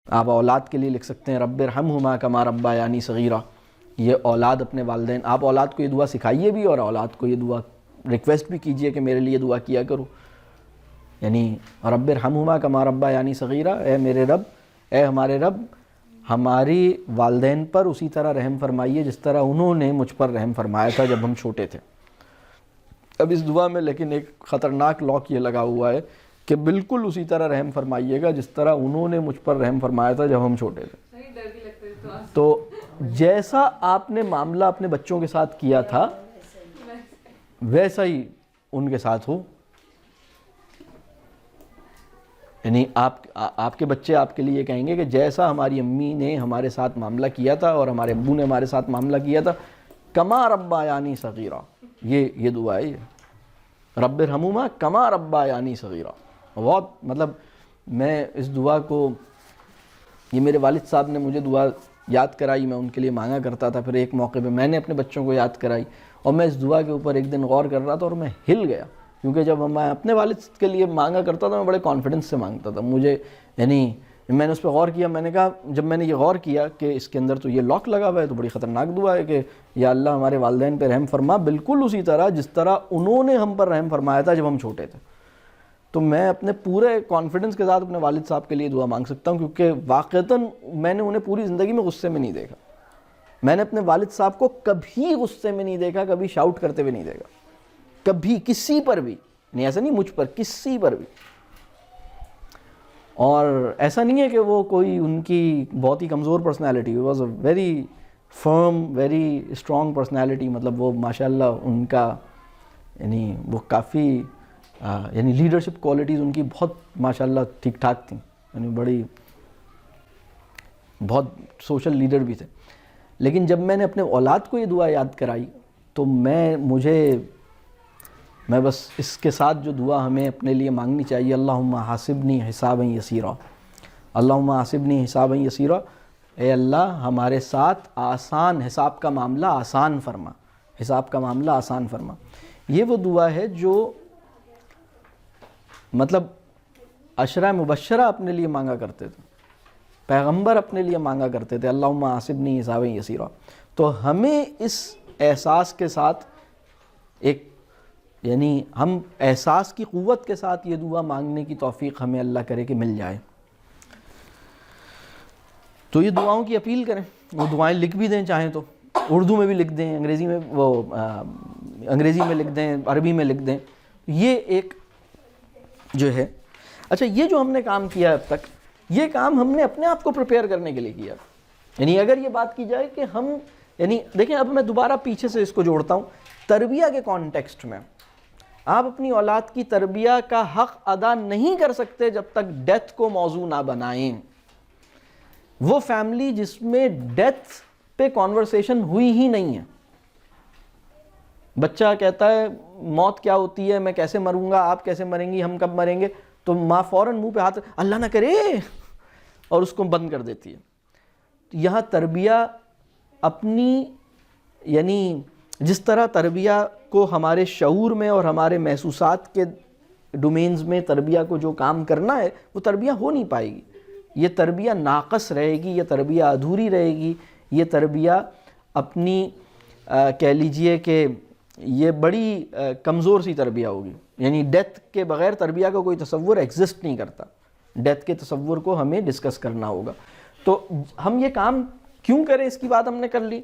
آپ اولاد کے لیے لکھ سکتے ہیں رب ارحمہما کما ربیانی صغیرہ. یہ اولاد اپنے والدین، آپ اولاد کو یہ دعا سکھائیے بھی اور اولاد کو یہ دعا ریکویسٹ بھی کیجئے کہ میرے لیے دعا کیا کرو. یعنی رب ارحمہما کما ربیانی صغیرہ، اے میرے رب، اے ہمارے رب، ہماری والدین پر اسی طرح رحم فرمائیے جس طرح انہوں نے مجھ پر رحم فرمایا تھا جب ہم چھوٹے تھے. اب اس دعا میں لیکن ایک خطرناک لاک یہ لگا ہوا ہے کہ بالکل اسی طرح رحم فرمائیے گا جس طرح انہوں نے مجھ پر رحم فرمایا تھا جب ہم چھوٹے تھے. تو جیسا آپ نے معاملہ اپنے بچوں کے ساتھ کیا تھا ویسا ہی ان کے ساتھ ہو. یعنی آپ کے بچے آپ کے لیے کہیں گے کہ جیسا ہماری امی نے ہمارے ساتھ معاملہ کیا تھا اور ہمارے ابو نے ہمارے ساتھ معاملہ کیا تھا، کما ربیانی صغیرہ، یہ دعا ہے. یہ رب ارحمہما کما ربیانی صغیرہ بہت، مطلب میں اس دعا کو، یہ میرے والد صاحب نے مجھے دعا یاد کرائی، میں ان کے لیے مانگا کرتا تھا، پھر ایک موقع پہ میں نے اپنے بچوں کو یاد کرائی اور میں اس دعا کے اوپر ایک دن غور کر رہا تھا اور میں ہل گیا. کیونکہ جب میں اپنے والد کے لیے مانگا کرتا تھا میں بڑے کانفیڈنس سے مانگتا تھا. مجھے یعنی میں نے اس پہ غور کیا، میں نے کہا جب میں نے یہ غور کیا کہ اس کے اندر تو یہ لاک لگا ہوا ہے تو بڑی خطرناک دعا ہے کہ یا اللہ ہمارے والدین پہ رحم فرما بالکل اسی طرح جس طرح انہوں نے ہم پر رحم فرمایا تھا جب ہم چھوٹے تھے. تو میں اپنے پورے کانفیڈنس کے ساتھ اپنے والد صاحب کے لیے دعا مانگ سکتا ہوں، کیونکہ واقعتاً میں نے انہیں پوری زندگی میں غصے میں نہیں دیکھا. میں نے اپنے والد صاحب کو کبھی غصے میں نہیں دیکھا، کبھی شاؤٹ کرتے ہوئے نہیں دیکھا، کبھی کسی پر بھی نہیں. ایسا نہیں مجھ پر، کسی پر بھی. اور ایسا نہیں ہے کہ وہ کوئی ان کی بہت ہی کمزور personality, was a very firm, very strong personality. مطلب وہ ماشاءاللہ ان کا یعنی وہ کافی یعنی لیڈرشپ کوالٹیز ان کی بہت ماشاءاللہ ٹھیک ٹھاک تھیں، یعنی بڑی بہت سوشل لیڈر بھی تھے. لیکن جب میں نے اپنے اولاد کو یہ دعا یاد کرائی تو میں بس اس کے ساتھ جو دعا ہمیں اپنے لیے مانگنی چاہیے، اللہم حاسبنی حسابا یسیرا، اللہم حاسبنی حسابا یسیرا، اے اللہ ہمارے ساتھ آسان حساب کا معاملہ آسان فرما، حساب کا معاملہ آسان فرما. یہ وہ دعا ہے جو مطلب عشرہ مبشرہ اپنے لیے مانگا کرتے تھے، پیغمبر اپنے لیے مانگا کرتے تھے، اللہم حاسبنی حسابا یسیرا. تو ہمیں اس احساس کے ساتھ ایک یعنی ہم احساس کی قوت کے ساتھ یہ دعا مانگنے کی توفیق ہمیں اللہ کرے کہ مل جائے. تو یہ دعاؤں کی اپیل کریں، وہ دعائیں لکھ بھی دیں چاہیں تو، اردو میں بھی لکھ دیں، انگریزی میں لکھ دیں، عربی میں لکھ دیں. یہ ایک جو ہے اچھا، یہ جو ہم نے کام کیا اب تک، یہ کام ہم نے اپنے آپ کو پریپیئر کرنے کے لیے کیا. یعنی اگر یہ بات کی جائے کہ ہم یعنی دیکھیں، اب میں دوبارہ پیچھے سے اس کو جوڑتا ہوں. تربیہ کے کانٹیکسٹ میں آپ اپنی اولاد کی تربیہ کا حق ادا نہیں کر سکتے جب تک ڈیتھ کو موضوع نہ بنائیں. وہ فیملی جس میں ڈیتھ پہ کانورسیشن ہوئی ہی نہیں ہے، بچہ کہتا ہے موت کیا ہوتی ہے، میں کیسے مروں گا، آپ کیسے مریں گی، ہم کب مریں گے، تو ماں فوراً منہ پہ ہاتھ اللہ نہ کرے اور اس کو بند کر دیتی ہے. یہاں تربیہ اپنی یعنی جس طرح تربیہ کو ہمارے شعور میں اور ہمارے محسوسات کے ڈومینز میں تربیہ کو جو کام کرنا ہے وہ تربیہ ہو نہیں پائے گی. یہ تربیہ ناقص رہے گی، یہ تربیہ ادھوری رہے گی، یہ تربیہ اپنی کہہ لیجئے کہ یہ بڑی کمزور سی تربیہ ہوگی. یعنی ڈیتھ کے بغیر تربیہ کا کوئی تصور ایگزسٹ نہیں کرتا. ڈیتھ کے تصور کو ہمیں ڈسکس کرنا ہوگا. تو ہم یہ کام کیوں کریں، اس کی بات ہم نے کر لی.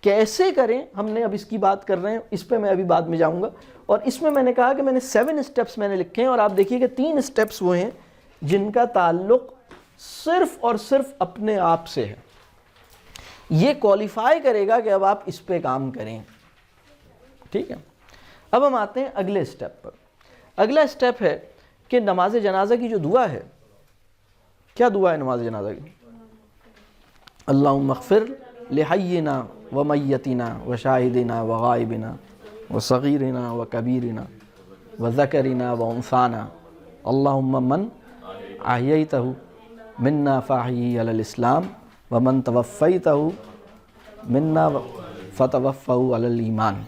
کیسے کریں ہم نے اب اس کی بات کر رہے ہیں، اس پہ میں ابھی بعد میں جاؤں گا. اور اس میں نے کہا کہ میں نے 7 اسٹیپس میں نے لکھے ہیں، اور آپ دیکھیے کہ 3 اسٹیپس وہ ہیں جن کا تعلق صرف اور صرف اپنے آپ سے ہے. یہ کوالیفائی کرے گا کہ اب آپ اس پہ کام کریں. ٹھیک ہے، اب ہم آتے ہیں اگلے اسٹیپ پر. اگلا اسٹیپ ہے کہ نماز جنازہ کی جو دعا ہے، کیا دعا ہے نماز جنازہ کی؟ اللہم اغفر لحینا ومیتنا وشاہدنا وغائبنا وصغیرنا وکبیرنا وذکرنا وانثانا اللہم من احییتہ منا فاحیہ علی الاسلام ومن توفیتہ منا فتوفہ علی الایمان.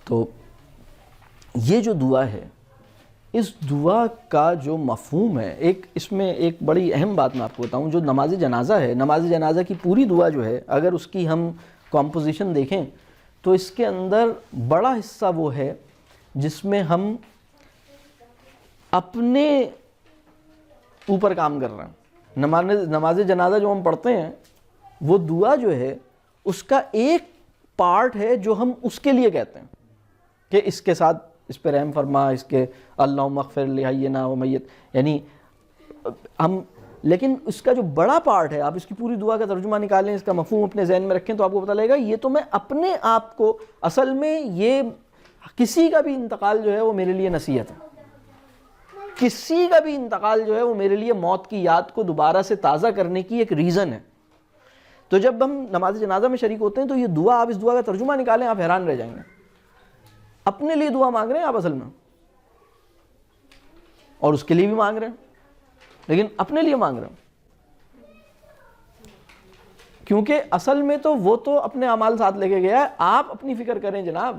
تو یہ جو دعا ہے اس دعا کا جو مفہوم ہے، اس میں ایک بڑی اہم بات میں آپ کو بتاؤں، جو نماز جنازہ ہے، نماز جنازہ کی پوری دعا جو ہے، اگر اس کی ہم کمپوزیشن دیکھیں تو اس کے اندر بڑا حصہ وہ ہے جس میں ہم اپنے اوپر کام کر رہے ہیں۔ نماز جنازہ جو ہم پڑھتے ہیں وہ دعا جو ہے اس کا ایک پارٹ ہے جو ہم اس کے لیے کہتے ہیں کہ اس کے ساتھ اس پہ رحم فرما، اس کے اللہم اغفر لحینا و میت، یعنی ہم، لیکن اس کا جو بڑا پارٹ ہے، آپ اس کی پوری دعا کا ترجمہ نکالیں، اس کا مفہوم اپنے ذہن میں رکھیں تو آپ کو پتہ لگے گا یہ تو میں اپنے آپ کو، اصل میں یہ کسی کا بھی انتقال جو ہے وہ میرے لیے نصیحت ہے، کسی کا بھی انتقال جو ہے وہ میرے لیے موت کی یاد کو دوبارہ سے تازہ کرنے کی ایک ریزن ہے۔ تو جب ہم نماز جنازہ میں شریک ہوتے ہیں تو یہ دعا، آپ اس دعا کا ترجمہ نکالیں، آپ حیران رہ جائیں گے۔ اپنے لیے دعا مانگ رہے ہیں آپ اصل میں، اور اس کے لیے بھی مانگ رہے ہیں، لیکن اپنے لیے مانگ رہے ہیں، کیونکہ اصل میں تو وہ تو اپنے اعمال ساتھ لے کے گیا ہے، آپ اپنی فکر کریں جناب۔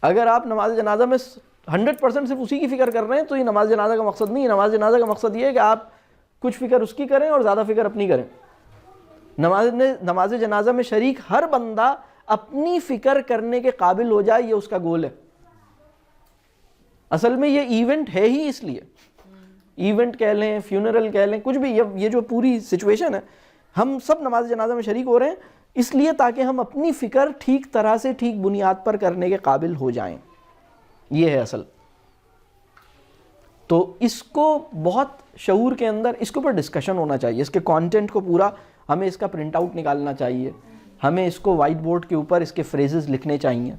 اگر آپ نماز جنازہ میں 100% صرف اسی کی فکر کر رہے ہیں تو یہ نماز جنازہ کا مقصد نہیں ہے۔ نماز جنازہ کا مقصد یہ ہے کہ آپ کچھ فکر اس کی کریں اور زیادہ فکر اپنی کریں۔ نماز جنازہ میں شریک ہر بندہ اپنی فکر کرنے کے قابل ہو جائے، یہ اس کا گول ہے۔ اصل میں یہ ایونٹ ہے ہی اس لیے، ایونٹ کہہ لیں، فیونرل کہہ لیں، کچھ بھی، یہ جو پوری سچویشن ہے، ہم سب نماز جنازہ میں شریک ہو رہے ہیں اس لیے تاکہ ہم اپنی فکر ٹھیک طرح سے، ٹھیک بنیاد پر کرنے کے قابل ہو جائیں، یہ ہے اصل۔ تو اس کو بہت شعور کے اندر اس کے اوپر ڈسکشن ہونا چاہیے، اس کے کانٹینٹ کو پورا ہمیں اس کا پرنٹ آؤٹ نکالنا چاہیے، ہمیں اس کو وائٹ بورڈ کے اوپر اس کے فریزز لکھنے چاہیے،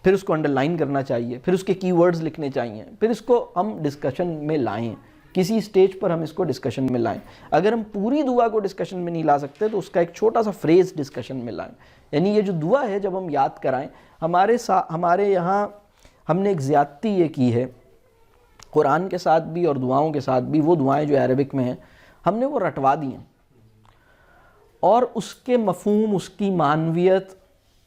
پھر اس کو انڈر لائن کرنا چاہیے، پھر اس کے کی ورڈز لکھنے چاہیے، پھر اس کو ہم ڈسکشن میں لائیں، کسی سٹیج پر ہم اس کو ڈسکشن میں لائیں۔ اگر ہم پوری دعا کو ڈسکشن میں نہیں لا سکتے تو اس کا ایک چھوٹا سا فریز ڈسکشن میں لائیں۔ یعنی یہ جو دعا ہے جب ہم یاد کرائیں، ہمارے یہاں ہم نے ایک زیادتی یہ کی ہے قرآن کے ساتھ بھی اور دعاؤں کے ساتھ بھی، وہ دعائیں جو عربک میں ہیں ہم نے وہ رٹوا دی ہیں، اور اس کے مفہوم، اس کی معنویت،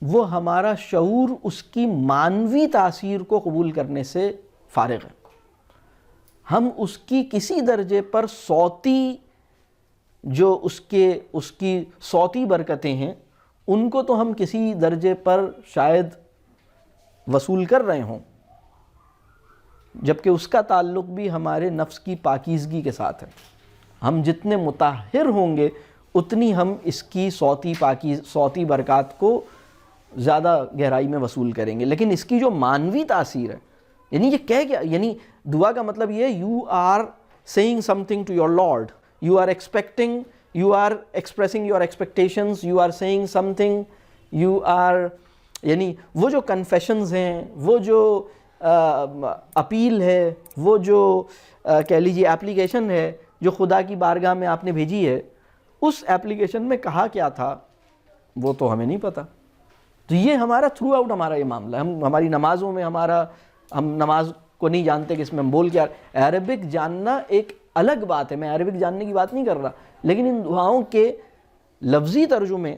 وہ ہمارا شعور اس کی معنوی تاثیر کو قبول کرنے سے فارغ ہے۔ ہم اس کی کسی درجے پر صوتی، جو اس کی صوتی برکتیں ہیں ان کو تو ہم کسی درجے پر شاید وصول کر رہے ہوں، جبکہ اس کا تعلق بھی ہمارے نفس کی پاکیزگی کے ساتھ ہے۔ ہم جتنے مطہر ہوں گے اتنی ہم اس کی صوتی برکات کو زیادہ گہرائی میں وصول کریں گے، لیکن اس کی جو معنوی تاثیر ہے، یعنی یہ کیا، یعنی دعا کا مطلب یہ ہے you are seeing something to your lord, you are expecting, you are expressing your expectations, you are seeing something, you are, یعنی وہ جو کنفیشنز ہیں، وہ جو اپیل ہے، وہ جو کہہ لیجیے اپلیکیشن ہے جو خدا کی بارگاہ میں آپ نے بھیجی ہے، اس اپلیکیشن میں کہا کیا تھا وہ تو ہمیں نہیں پتہ۔ تو یہ ہمارا تھرو آؤٹ ہمارا یہ معاملہ ہے، ہماری نمازوں میں ہم نماز کو نہیں جانتے کہ اس میں ہم بول کیا۔ عربک جاننا ایک الگ بات ہے، میں عربک جاننے کی بات نہیں کر رہا، لیکن ان دعاؤں کے لفظی ترجمے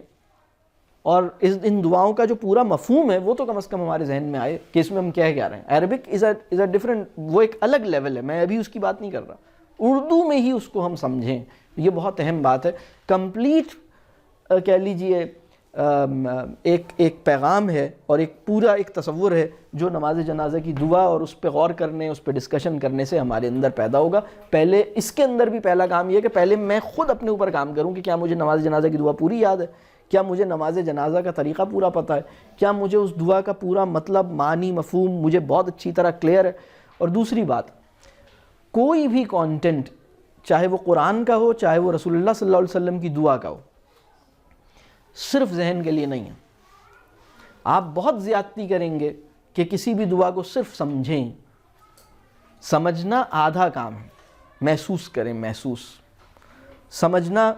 اور ان دعاؤں کا جو پورا مفہوم ہے وہ تو کم از کم ہمارے ذہن میں آئے کہ اس میں ہم کہہ کیا رہے ہیں۔ عربک از اے ڈفرنٹ، وہ ایک الگ لیول ہے، میں ابھی اس کی بات نہیں کر رہا، اردو میں ہی اس کو ہم سمجھیں، یہ بہت اہم بات ہے۔ کمپلیٹ کہہ لیجئے ایک پیغام ہے اور ایک پورا ایک تصور ہے جو نماز جنازہ کی دعا اور اس پہ غور کرنے، اس پہ ڈسکشن کرنے سے ہمارے اندر پیدا ہوگا۔ پہلے اس کے اندر بھی پہلا کام یہ ہے کہ پہلے میں خود اپنے اوپر کام کروں کہ کیا مجھے نماز جنازہ کی دعا پوری یاد ہے، کیا مجھے نماز جنازہ کا طریقہ پورا پتہ ہے، کیا مجھے اس دعا کا پورا مطلب، معنی، مفہوم مجھے بہت اچھی طرح کلیئر ہے۔ اور دوسری بات، کوئی بھی کانٹینٹ چاہے وہ قرآن کا ہو، چاہے وہ رسول اللہ صلی اللہ علیہ وسلم کی دعا کا ہو، صرف ذہن کے لیے نہیں ہے۔ آپ بہت زیادتی کریں گے کہ کسی بھی دعا کو صرف سمجھیں، سمجھنا آدھا کام ہے، محسوس کریں، محسوس سمجھنا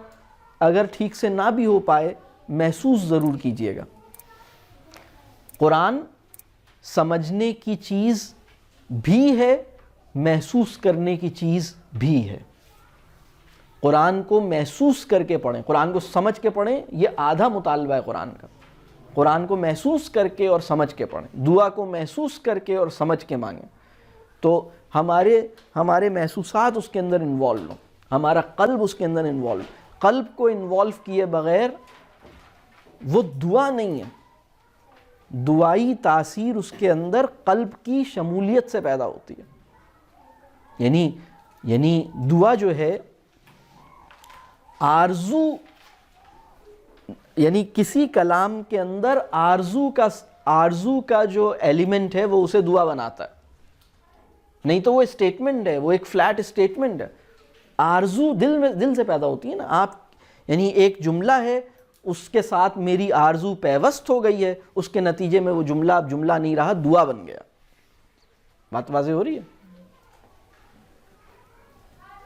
اگر ٹھیک سے نہ بھی ہو پائے محسوس ضرور کیجئے گا۔ قرآن سمجھنے کی چیز بھی ہے، محسوس کرنے کی چیز بھی ہے۔ قرآن کو محسوس کر کے پڑھیں، قرآن کو سمجھ کے پڑھیں، یہ آدھا مطالبہ ہے قرآن کا۔ قرآن کو محسوس کر کے اور سمجھ کے پڑھیں، دعا کو محسوس کر کے اور سمجھ کے مانگیں۔ تو ہمارے محسوسات اس کے اندر انوالو ہوں، ہمارا قلب اس کے اندر انوالو. قلب کو انوالو کیے بغیر وہ دعا نہیں ہے. دعائی تاثیر اس کے اندر قلب کی شمولیت سے پیدا ہوتی ہے. یعنی دعا جو ہے آرزو، یعنی کسی کلام کے اندر آرزو کا جو ایلیمنٹ ہے وہ اسے دعا بناتا ہے. نہیں تو وہ اسٹیٹمنٹ ہے، وہ ایک فلیٹ اسٹیٹمنٹ ہے. آرزو دل سے پیدا ہوتی ہے نا. آپ یعنی ایک جملہ ہے، اس کے ساتھ میری آرزو پیوست ہو گئی ہے، اس کے نتیجے میں وہ جملہ اب جملہ نہیں رہا، دعا بن گیا. بات واضح ہو رہی ہے؟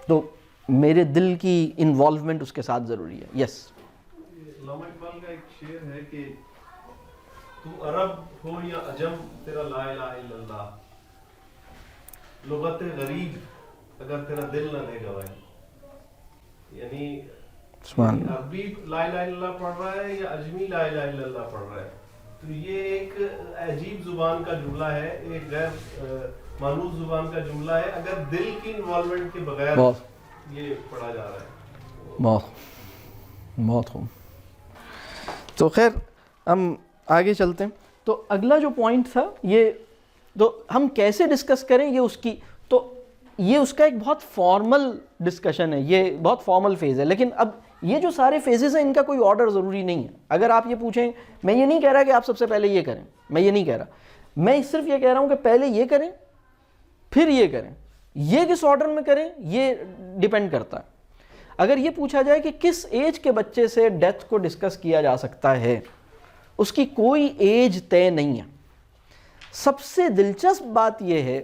تو میرے دل کی انوالومنٹ اس کے ساتھ ضروری ہے. یس. علامہ اقبال کا ایک شعر ہے کہ تو عرب ہو یا عجم تیرا لا الہ الا اللہ، لغت غریب اگر تیرا دل نہ دے گواہی. یعنی عربی لا الہ الا اللہ پڑھ رہا ہے یا اجمی لا الہ الا اللہ پڑھ رہا ہے، تو یہ ایک عجیب زبان کا جملہ ہے، ایک غیر مانوس زبان کا جملہ ہے اگر دل کی انوالومنٹ کے بغیر یہ پڑھا جا رہا ہے. بہت خوب. تو خیر ہم آگے چلتے ہیں. تو اگلا جو پوائنٹ تھا یہ، تو ہم کیسے ڈسکس کریں یہ اس کا ایک بہت فارمل ڈسکشن ہے، یہ بہت فارمل فیز ہے. لیکن اب یہ جو سارے فیزز ہیں ان کا کوئی آرڈر ضروری نہیں ہے. اگر آپ یہ پوچھیں، میں یہ نہیں کہہ رہا کہ آپ سب سے پہلے یہ کریں، میں یہ نہیں کہہ رہا. میں صرف یہ کہہ رہا ہوں کہ پہلے یہ کریں پھر یہ کریں. یہ کس آرڈر میں کریں یہ ڈیپینڈ کرتا ہے. اگر یہ پوچھا جائے کہ کس ایج کے بچے سے ڈیتھ کو ڈسکس کیا جا سکتا ہے، اس کی کوئی ایج طے نہیں ہے. سب سے دلچسپ بات یہ ہے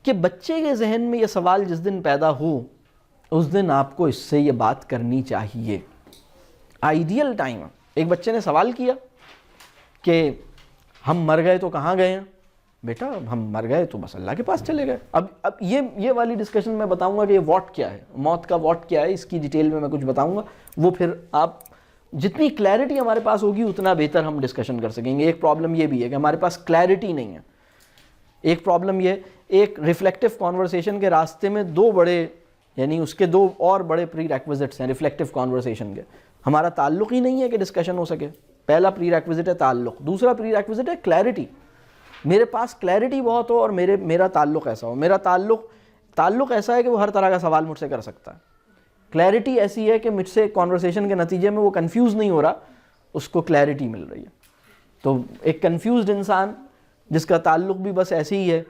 کہ بچے کے ذہن میں یہ سوال جس دن پیدا ہو اس دن آپ کو اس سے یہ بات کرنی چاہیے. آئیڈیل ٹائم ہے. ایک بچے نے سوال کیا کہ ہم مر گئے تو کہاں گئے ہیں؟ بیٹا ہم مر گئے تو بس اللہ کے پاس چلے گئے. اب یہ والی ڈسکشن میں بتاؤں گا کہ یہ واٹ کیا ہے، موت کا واٹ کیا ہے، اس کی ڈیٹیل میں کچھ بتاؤں گا. وہ پھر آپ جتنی کلیئرٹی ہمارے پاس ہوگی اتنا بہتر ہم ڈسکشن کر سکیں گے. ایک پرابلم یہ بھی ہے کہ ہمارے پاس کلیئرٹی نہیں ہے. ایک پرابلم یہ، ایک ریفلیکٹیو کانورسیشن کے راستے میں اس کے دو اور بڑے پری ریکویزٹس ہیں ریفلیکٹیو کانورسیشن کے. ہمارا تعلق ہی نہیں ہے کہ ڈسکشن ہو سکے. پہلا پری ریکویزٹ ہے تعلق، دوسرا پری ریکویزٹ ہے کلیئرٹی. میرے پاس کلیئرٹی بہت ہو اور میرا تعلق ایسا ہو. میرا تعلق ایسا ہے کہ وہ ہر طرح کا سوال مجھ سے کر سکتا ہے. کلیئرٹی ایسی ہے کہ مجھ سے کانورسیشن کے نتیجے میں وہ کنفیوز نہیں ہو رہا، اس کو کلیئرٹی مل رہی ہے. تو ایک کنفیوزڈ انسان جس کا تعلق بھی بس ایسے ہی ہے،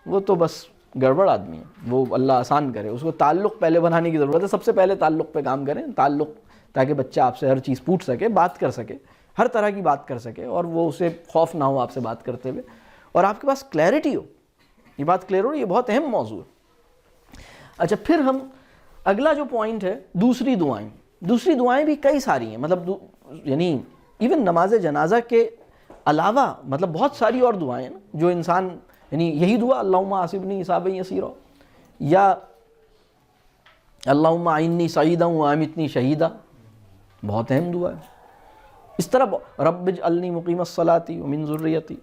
وہ تو بس گڑبڑ آدمی ہے. وہ اللہ آسان کرے. اس کو تعلق پہلے بنانے کی ضرورت ہے. سب سے پہلے تعلق پہ کام کریں. تعلق تاکہ بچہ آپ سے ہر چیز پوچھ سکے، بات کر سکے، ہر طرح کی بات کر سکے، اور وہ اسے خوف نہ ہو آپ سے بات کرتے ہوئے، اور آپ کے پاس کلیئرٹی ہو. یہ بات کلیئر ہو، یہ بہت اہم موضوع ہے. اچھا، پھر ہم اگلا جو پوائنٹ ہے، دوسری دعائیں بھی کئی ساری ہیں. مطلب یعنی ایون نماز جنازہ کے علاوہ بہت ساری اور دعائیں ہیں جو انسان، یعنی یہی دعا اللہم حاسبنی حسابا یسیرا، یا اللہم اعنی سعیدا وامیتنی شہیدا، بہت اہم دعا ہے. اس طرح رب اجعلنی مقیم الصلاۃ ومن ذریتی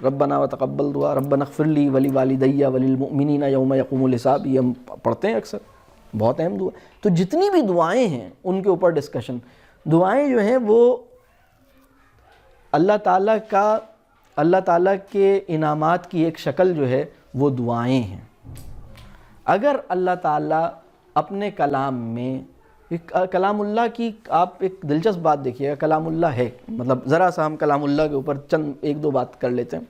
ربنا وتقبل دعا، ربنا اغفر لی ولوالدی وللمؤمنین یوم یقوم الحساب. یہ ہم پڑھتے ہیں اکثر، بہت اہم دعا. تو جتنی بھی دعائیں ہیں ان کے اوپر ڈسکشن. دعائیں جو ہیں وہ اللہ تعالیٰ کے انعامات کی ایک شکل جو ہے وہ دعائیں ہیں. اگر اللہ تعالیٰ اپنے کلام میں، کلام اللہ کی آپ ایک دلچسپ بات دیکھیے گا. کلام اللہ ہے، ذرا سا ہم کلام اللہ کے اوپر چند ایک دو بات کر لیتے ہیں.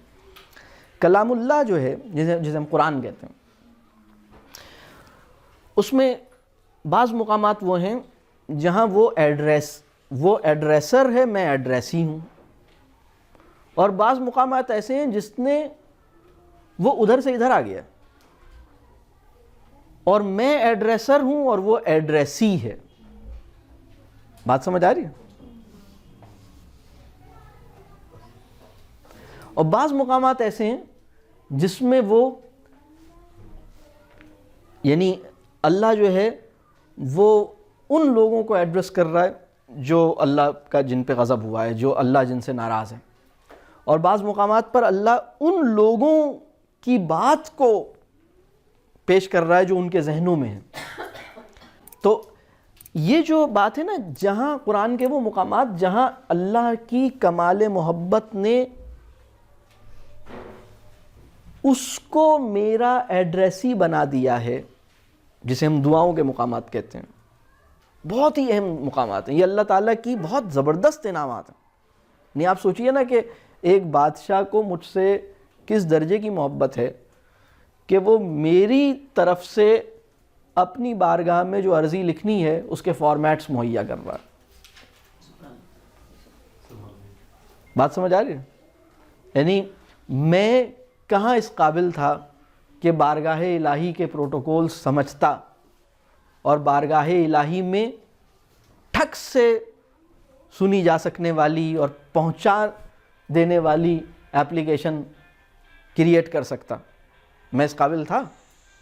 کلام اللہ جو ہے جسے ہم قرآن کہتے ہیں، اس میں بعض مقامات وہ ہیں جہاں وہ ایڈریسر ہے، میں ایڈریسی ہوں. اور بعض مقامات ایسے ہیں جس نے وہ ادھر سے ادھر آ گیا، اور میں ایڈریسر ہوں اور وہ ایڈریسی ہے. بات سمجھ آ رہی ہے؟ اور بعض مقامات ایسے ہیں جس میں وہ یعنی اللہ جو ہے وہ ان لوگوں کو ایڈریس کر رہا ہے جو اللہ کا جن پہ غضب ہوا ہے، جو اللہ جن سے ناراض ہے. اور بعض مقامات پر اللہ ان لوگوں کی بات کو پیش کر رہا ہے جو ان کے ذہنوں میں ہے. تو یہ جو بات ہے نا, جہاں قرآن کے وہ مقامات جہاں اللہ کی کمال محبت نے اس کو میرا ایڈریسی بنا دیا ہے, جسے ہم دعاؤں کے مقامات کہتے ہیں, بہت ہی اہم مقامات ہیں. یہ اللہ تعالیٰ کی بہت زبردست انعامات ہیں. نہیں آپ سوچئے نا کہ ایک بادشاہ کو مجھ سے کس درجے کی محبت ہے کہ وہ میری طرف سے اپنی بارگاہ میں جو عرضی لکھنی ہے اس کے فارمیٹس مہیا کر رہا ہے. بات سمجھ آ رہی ہے؟ یعنی میں کہاں اس قابل تھا کہ بارگاہ الہی کے پروٹوکول سمجھتا اور بارگاہ الہی میں ٹھک سے سنی جا سکنے والی اور پہنچا دینے والی ایپلیکیشن کریٹ کر سکتا. میں اس قابل تھا؟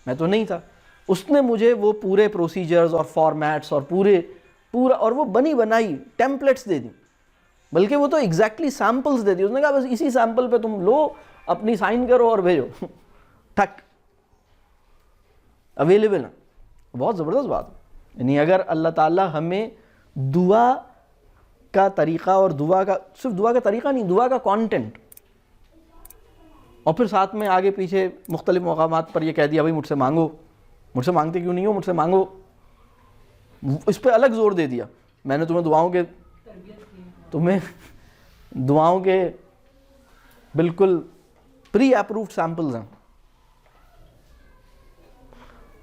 میں تو نہیں تھا. اس نے مجھے وہ پورے پروسیجرز اور فارمیٹس اور پورا اور وہ بنی بنائی ٹیمپلیٹس دے دی, بلکہ وہ تو ایگزیکٹلی سیمپلز دے دی. اس نے کہا بس اسی سیمپل پہ تم لو, اپنی سائن کرو اور بھیجو, ٹھک اویلیبل ہے. بہت زبردست بات ہے. یعنی اگر اللہ تعالیٰ ہمیں دعا کا طریقہ اور دعا کا صرف دعا کا طریقہ نہیں, دعا کا کانٹینٹ, اور پھر ساتھ میں آگے پیچھے مختلف مقامات پر یہ کہہ دیا بھائی مجھ سے مانگو, مجھ سے مانگتے کیوں نہیں ہو, مجھ سے مانگو, اس پہ الگ زور دے دیا. میں نے تمہیں دعاؤں کے بالکل پری اپرووڈ سیمپلز ہیں,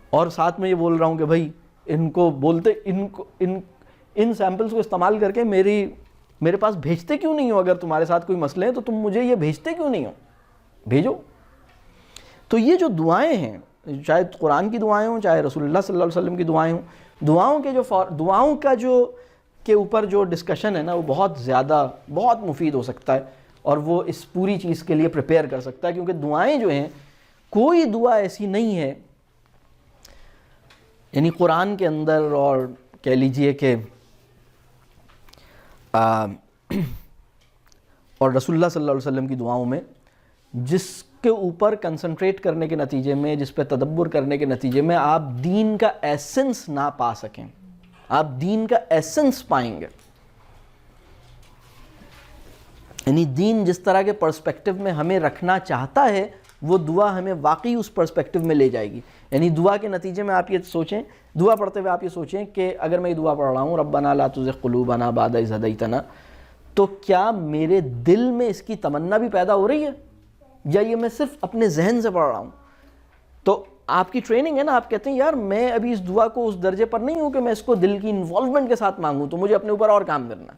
اور ساتھ میں یہ بول رہا ہوں کہ بھائی ان کو بولتے ان سیمپلز کو استعمال کر کے میرے پاس بھیجتے کیوں نہیں ہو. اگر تمہارے ساتھ کوئی مسئلے ہیں تو تم مجھے یہ بھیجتے کیوں نہیں ہو, بھیجو. تو یہ جو دعائیں ہیں, چاہے قرآن کی دعائیں ہوں, چاہے رسول اللہ صلی اللہ علیہ وسلم کی دعائیں ہوں, دعاؤں کا جو کے اوپر جو ڈسکشن ہے نا, وہ بہت زیادہ بہت مفید ہو سکتا ہے, اور وہ اس پوری چیز کے لیے پریپیئر کر سکتا ہے. کیونکہ دعائیں جو ہیں, کوئی دعا ایسی نہیں ہے, یعنی قرآن کے اندر اور کہہ لیجئے کہ اور رسول اللہ صلی اللہ علیہ وسلم کی دعاؤں میں, جس کے اوپر کنسنٹریٹ کرنے کے نتیجے میں, جس پہ تدبر کرنے کے نتیجے میں آپ دین کا ایسنس نہ پا سکیں, آپ دین کا ایسنس پائیں گے. یعنی دین جس طرح کے پرسپیکٹو میں ہمیں رکھنا چاہتا ہے, وہ دعا ہمیں واقعی اس پرسپیکٹو میں لے جائے گی. یعنی دعا کے نتیجے میں آپ یہ سوچیں, دعا پڑھتے ہوئے آپ یہ سوچیں کہ اگر میں یہ دعا پڑھ رہا ہوں ربنا لا تزغ قلوبنا بعد اذ ہدیتنا, تو کیا میرے دل میں اس کی تمنا بھی پیدا ہو رہی ہے, یا یہ میں صرف اپنے ذہن سے پڑھ رہا ہوں؟ تو آپ کی ٹریننگ ہے نا, آپ کہتے ہیں یار میں ابھی اس دعا کو اس درجے پر نہیں ہوں کہ میں اس کو دل کی انوالومنٹ کے ساتھ مانگوں, تو مجھے اپنے اوپر اور کام کرنا ہے.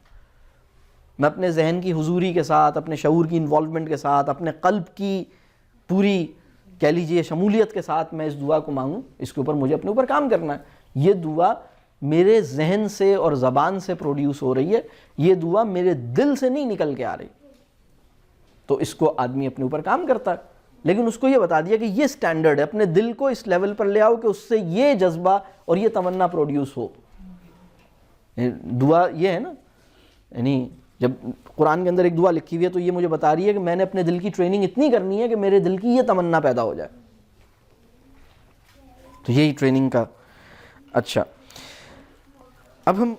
میں اپنے ذہن کی حضوری کے ساتھ, اپنے شعور کی انوالومنٹ کے ساتھ, اپنے قلب کی پوری کہہ لیجئے شمولیت کے ساتھ میں اس دعا کو مانگوں, اس کے اوپر مجھے اپنے اوپر کام کرنا ہے. یہ دعا میرے ذہن سے اور زبان سے پروڈیوس ہو رہی ہے, یہ دعا میرے دل سے نہیں نکل کے آ رہی. تو اس کو آدمی اپنے اوپر کام کرتا ہے, لیکن اس کو یہ بتا دیا کہ یہ سٹینڈرڈ ہے, اپنے دل کو اس لیول پر لے آؤ کہ اس سے یہ جذبہ اور یہ تمنا پروڈیوس ہو. دعا یہ ہے نا, یعنی جب قرآن کے اندر ایک دعا لکھی ہوئی ہے تو یہ مجھے بتا رہی ہے کہ میں نے اپنے دل کی ٹریننگ اتنی کرنی ہے کہ میرے دل کی یہ تمنا پیدا ہو جائے. تو یہی ٹریننگ کا. اچھا, اب ہم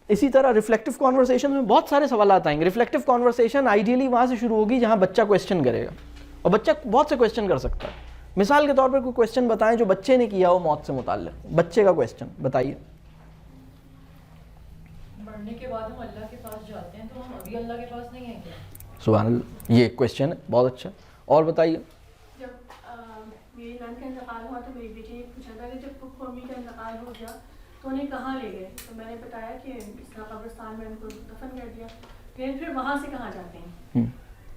اسی طرح ریفلیکٹیو کانورسیشن میں بہت سارے سوالات آئیں گے. ریفلیکٹیو کانورسیشن آئیڈیلی وہاں سے شروع ہوگی جہاں بچہ کویسچن کرے گا, اور بچہ بہت سے کویسچن کر سکتا ہے. مثال کے طور پر کوئی کویسچن بتائیں جو بچے نے کیا ہو موت سے متعلق, بچے کا کویسچن بتائیے. مرنے کے بعد ہم اللہ کے پاس جاتے ہیں, تو ہم ابھی اللہ کے پاس نہیں ہیں کیا؟ سبحان اللہ, یہ ایک کویسچن ہے, بہت اچھا. اور بتائیے. جب میری نان کا انتقال ہوا تو میری بیٹی نے پوچھا تھا کہ جب پھپھو امی کا انتقال ہو گیا تو انہیں کہاں لے گئے, تو میں نے بتایا کہ اسلام قبرستان میں ان کو دفن کر دیا. پھر وہاں سے کہاں جاتے ہیں؟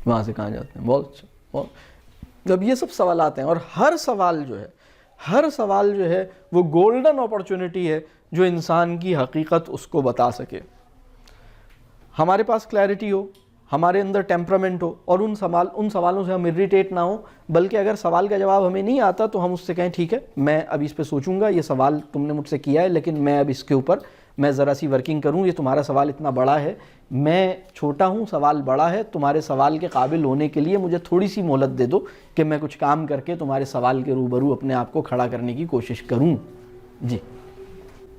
وہاں سے کہاں جاتے ہیں, بہت اچھا. بہت جب یہ سب سوالات ہیں, اور ہر سوال جو ہے وہ گولڈن اپرچونٹی ہے جو انسان کی حقیقت اس کو بتا سکے. ہمارے پاس کلیئرٹی ہو, ہمارے اندر ٹیمپرامنٹ ہو, اور ان سوالوں سے ہم اریٹیٹ نہ ہوں, بلکہ اگر سوال کا جواب ہمیں نہیں آتا تو ہم اس سے کہیں ٹھیک ہے میں اب اس پہ سوچوں گا, یہ سوال تم نے مجھ سے کیا ہے لیکن میں اب اس کے اوپر میں ذرا سی ورکنگ کروں, یہ تمہارا سوال اتنا بڑا ہے میں چھوٹا ہوں, سوال بڑا ہے, تمہارے سوال کے قابل ہونے کے لیے مجھے تھوڑی سی مہلت دے دو کہ میں کچھ کام کر کے تمہارے سوال کے روبرو اپنے آپ کو کھڑا کرنے کی کوشش کروں. جی.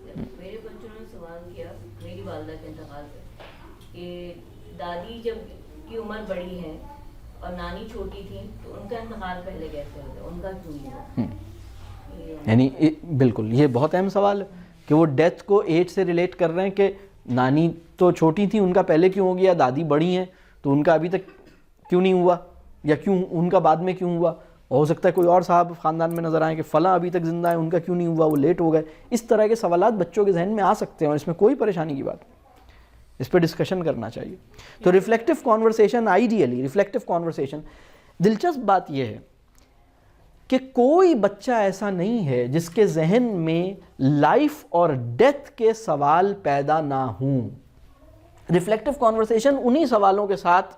میرے بچوں نے سوال کیا میری والدہ کے انتقال پہ کہ دادی جب کی عمر بڑی ہے اور نانی چھوٹی تھی تو ان کا انتقال پہلے کیسے ہو گیا, ان کا کیوں نہیں ہوا؟ یعنی بالکل یہ بہت اہم سوال ہے کہ وہ ڈیتھ کو ایج سے ریلیٹ کر رہے ہیں کہ نانی تو چھوٹی تھی, ان کا پہلے کیوں ہو گیا, دادی بڑی ہیں تو ان کا ابھی تک کیوں نہیں ہوا, یا کیوں ان کا بعد میں کیوں ہوا. ہو سکتا ہے کوئی اور صاحب خاندان میں نظر آئیں کہ فلاں ابھی تک زندہ ہے, ان کا کیوں نہیں ہوا, وہ لیٹ ہو گئے. اس طرح کے سوالات بچوں کے ذہن میں آ سکتے ہیں اور اس میں کوئی پریشانی کی بات نہیں, اس پہ ڈسکشن کرنا چاہیے. تو reflective conversation, ideally reflective conversation, دلچسپ بات یہ ہے کہ کوئی بچہ ایسا نہیں ہے جس کے ذہن میں لائف اور ڈیتھ کے سوال پیدا نہ ہوں. ریفلیکٹیو کانورسیشن انہی سوالوں کے ساتھ,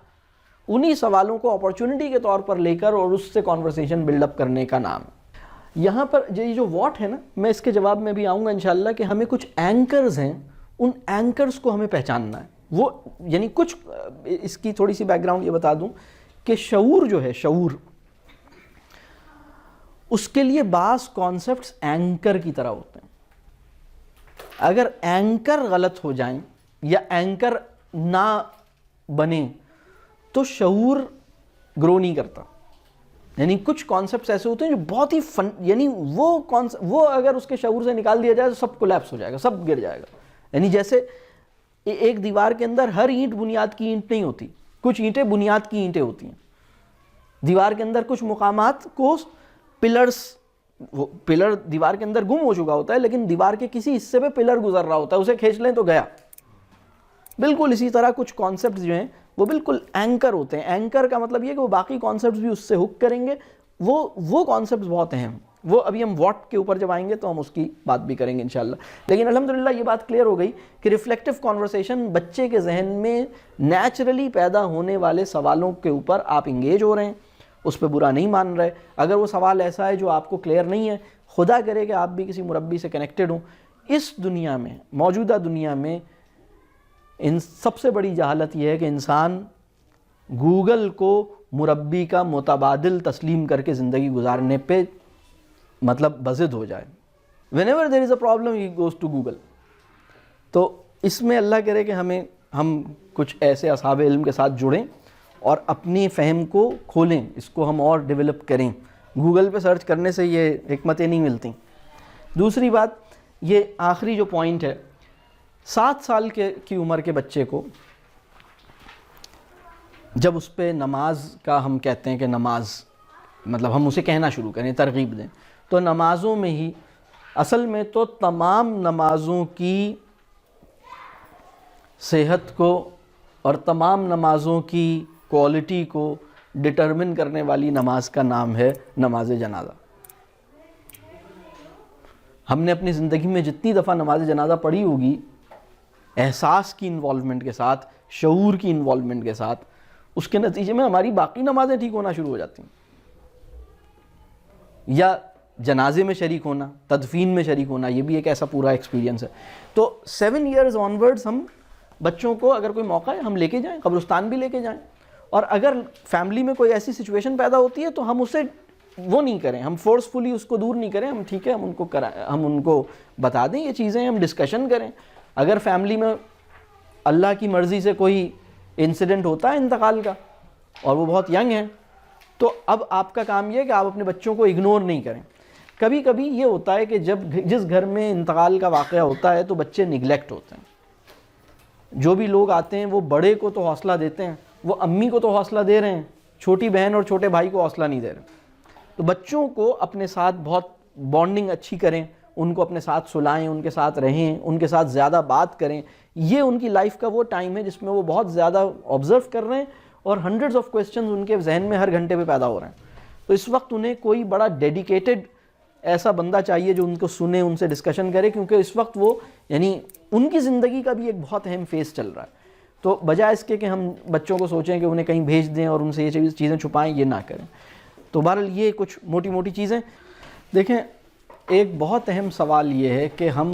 انہی سوالوں کو اپرچونٹی کے طور پر لے کر اور اس سے کانورسیشن بلڈ اپ کرنے کا نام. یہاں پر یہ جو واٹ ہے نا, میں اس کے جواب میں بھی آؤں گا انشاءاللہ کہ ہمیں کچھ اینکرز ہیں, ان اینکرز کو ہمیں پہچاننا ہے. وہ یعنی کچھ اس کی تھوڑی سی بیک گراؤنڈ یہ بتا دوں کہ شعور جو ہے, شعور, اس کے لیے بعض کانسیپٹس اینکر کی طرح ہوتے ہیں. اگر اینکر غلط ہو جائیں یا اینکر نہ بنے تو شعور گرو نہیں کرتا. یعنی کچھ کانسیپٹس ایسے ہوتے ہیں جو بہت ہی یعنی وہ اگر اس کے شعور سے نکال دیا جائے تو سب کولیپس ہو جائے گا, سب گر جائے گا. یعنی جیسے ایک دیوار کے اندر ہر اینٹ بنیاد کی اینٹ نہیں ہوتی, کچھ اینٹیں بنیاد کی اینٹیں ہوتی ہیں. دیوار کے اندر کچھ مقامات کو پلر دیوار کے اندر گم ہو چکا ہوتا ہے لیکن دیوار کے کسی حصے پہ پلر گزر رہا ہوتا ہے, اسے کھینچ لیں تو گیا. بالکل اسی طرح کچھ کانسیپٹس جو ہیں وہ بالکل اینکر ہوتے ہیں. اینکر کا مطلب یہ کہ وہ باقی کانسیپٹس بھی اس سے ہک کریں گے. وہ کانسیپٹس بہت اہم, وہ ابھی ہم واٹ کے اوپر جب آئیں گے تو ہم اس کی بات بھی کریں گے انشاءاللہ. لیکن الحمدللہ یہ بات کلیئر ہو گئی کہ ریفلیکٹیو کانورسیشن بچے کے ذہن میں نیچرلی پیدا ہونے والے سوالوں کے اوپر آپ انگیج ہو رہے ہیں, اس پہ برا نہیں مان رہے. اگر وہ سوال ایسا ہے جو آپ کو کلیئر نہیں ہے, خدا کرے کہ آپ بھی کسی مربی سے کنیکٹڈ ہوں. اس دنیا میں, موجودہ دنیا میں, ان سب سے بڑی جہالت یہ ہے کہ انسان گوگل کو مربی کا متبادل تسلیم کر کے زندگی گزارنے پہ مطلب بضد ہو جائے. whenever there is a problem he goes to Google. تو اس میں اللہ کرے کہ ہم کچھ ایسے اصحاب علم کے ساتھ جڑیں اور اپنی فہم کو کھولیں, اس کو ہم اور ڈیولپ کریں. گوگل پہ سرچ کرنے سے یہ حکمتیں نہیں ملتی. دوسری بات, یہ آخری جو پوائنٹ ہے, 7 سال کی عمر کے بچے کو جب اس پہ نماز کا ہم کہتے ہیں کہ نماز مطلب ہم اسے کہنا شروع کریں, ترغیب دیں, تو نمازوں میں ہی اصل میں تو تمام نمازوں کی صحت کو اور تمام نمازوں کی کوالٹی کو ڈٹرمن کرنے والی نماز کا نام ہے نماز جنازہ. ہم نے اپنی زندگی میں جتنی دفعہ نماز جنازہ پڑھی ہوگی, احساس کی انوالومنٹ کے ساتھ, شعور کی انوالومنٹ کے ساتھ, اس کے نتیجے میں ہماری باقی نمازیں ٹھیک ہونا شروع ہو جاتی ہیں. یا جنازے میں شریک ہونا, تدفین میں شریک ہونا, یہ بھی ایک ایسا پورا ایکسپیرینس ہے. تو 7 ایئرز آنورڈز ہم بچوں کو اگر کوئی موقع ہے ہم لے کے جائیں, قبرستان بھی لے کے جائیں. اور اگر فیملی میں کوئی ایسی سچویشن پیدا ہوتی ہے تو ہم اسے وہ نہیں کریں, ہم فورسفلی اس کو دور نہیں کریں, ہم ٹھیک ہے ہم ان کو بتا دیں یہ چیزیں, ہم ڈسکشن کریں. اگر فیملی میں اللہ کی مرضی سے کوئی انسیڈنٹ ہوتا ہے انتقال کا اور وہ بہت ینگ ہیں, تو اب آپ کا کام یہ ہے کہ آپ اپنے بچوں کو اگنور نہیں کریں. کبھی کبھی یہ ہوتا ہے کہ جس گھر میں انتقال کا واقعہ ہوتا ہے تو بچے نگلیکٹ ہوتے ہیں. جو بھی لوگ آتے ہیں وہ بڑے کو تو حوصلہ دیتے ہیں, وہ امی کو تو حوصلہ دے رہے ہیں, چھوٹی بہن اور چھوٹے بھائی کو حوصلہ نہیں دے رہے. تو بچوں کو اپنے ساتھ بہت بانڈنگ اچھی کریں, ان کو اپنے ساتھ سلائیں, ان کے ساتھ رہیں, ان کے ساتھ زیادہ بات کریں. یہ ان کی لائف کا وہ ٹائم ہے جس میں وہ بہت زیادہ آبزرو کر رہے ہیں اور ہنڈریڈز آف کویسچنز ان کے ذہن میں ہر گھنٹے پہ پیدا ہو رہے ہیں. تو اس وقت انہیں کوئی بڑا ڈیڈیکیٹڈ ایسا بندہ چاہیے جو ان کو سنے, ان سے ڈسکشن کرے, کیونکہ اس وقت وہ یعنی ان کی زندگی کا بھی ایک بہت اہم فیز چل رہا ہے. تو بجائے اس کے کہ ہم بچوں کو سوچیں کہ انہیں کہیں بھیج دیں اور ان سے یہ چیزیں چھپائیں, یہ نہ کریں. تو بہرحال یہ کچھ موٹی موٹی چیزیں. دیکھیں, ایک بہت اہم سوال یہ ہے کہ ہم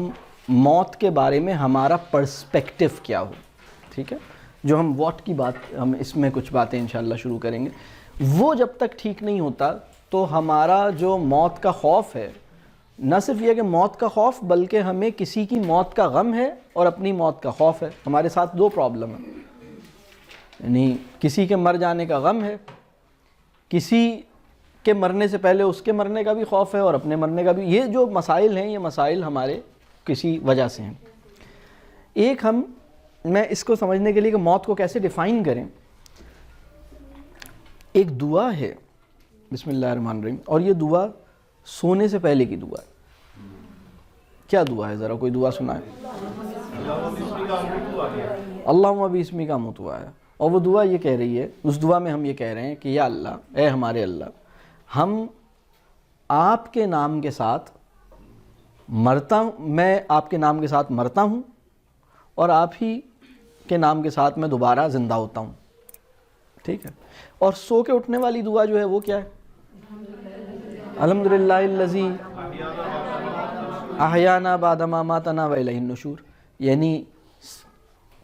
موت کے بارے میں ہمارا پرسپیکٹیو کیا ہو. ٹھیک ہے, جو ہم واٹ کی بات، ہم اس میں کچھ باتیں انشاءاللہ شروع کریں گے، وہ جب تک ٹھیک نہیں ہوتا تو ہمارا جو موت کا خوف ہے، نہ صرف یہ کہ موت کا خوف بلکہ ہمیں کسی کی موت کا غم ہے اور اپنی موت کا خوف ہے. ہمارے ساتھ دو پرابلم ہیں، یعنی کسی کے مر جانے کا غم ہے، کسی کے مرنے سے پہلے اس کے مرنے کا بھی خوف ہے اور اپنے مرنے کا بھی. یہ جو مسائل ہیں یہ مسائل ہمارے کسی وجہ سے ہیں. ایک میں اس کو سمجھنے کے لیے کہ موت کو کیسے ڈیفائن کریں، ایک دعا ہے بسم اللہ الرحمن الرحیم، اور یہ دعا سونے سے پہلے کی دعا ہے. کیا دعا ہے؟ ذرا کوئی دعا سنائے. اللہم باسمک اموت واحیا. اور وہ دعا یہ کہہ رہی ہے، اس دعا میں ہم یہ کہہ رہے ہیں کہ یا اللہ، اے ہمارے اللہ، ہم آپ کے نام کے ساتھ مرتا ہوں، میں آپ کے نام کے ساتھ مرتا ہوں اور آپ ہی کے نام کے ساتھ میں دوبارہ زندہ ہوتا ہوں. ٹھیک ہے. اور سو کے اٹھنے والی دعا جو ہے وہ کیا ہے؟ الحمدللہ الذی احیانا بعد ما اماتنا والیہ النشور.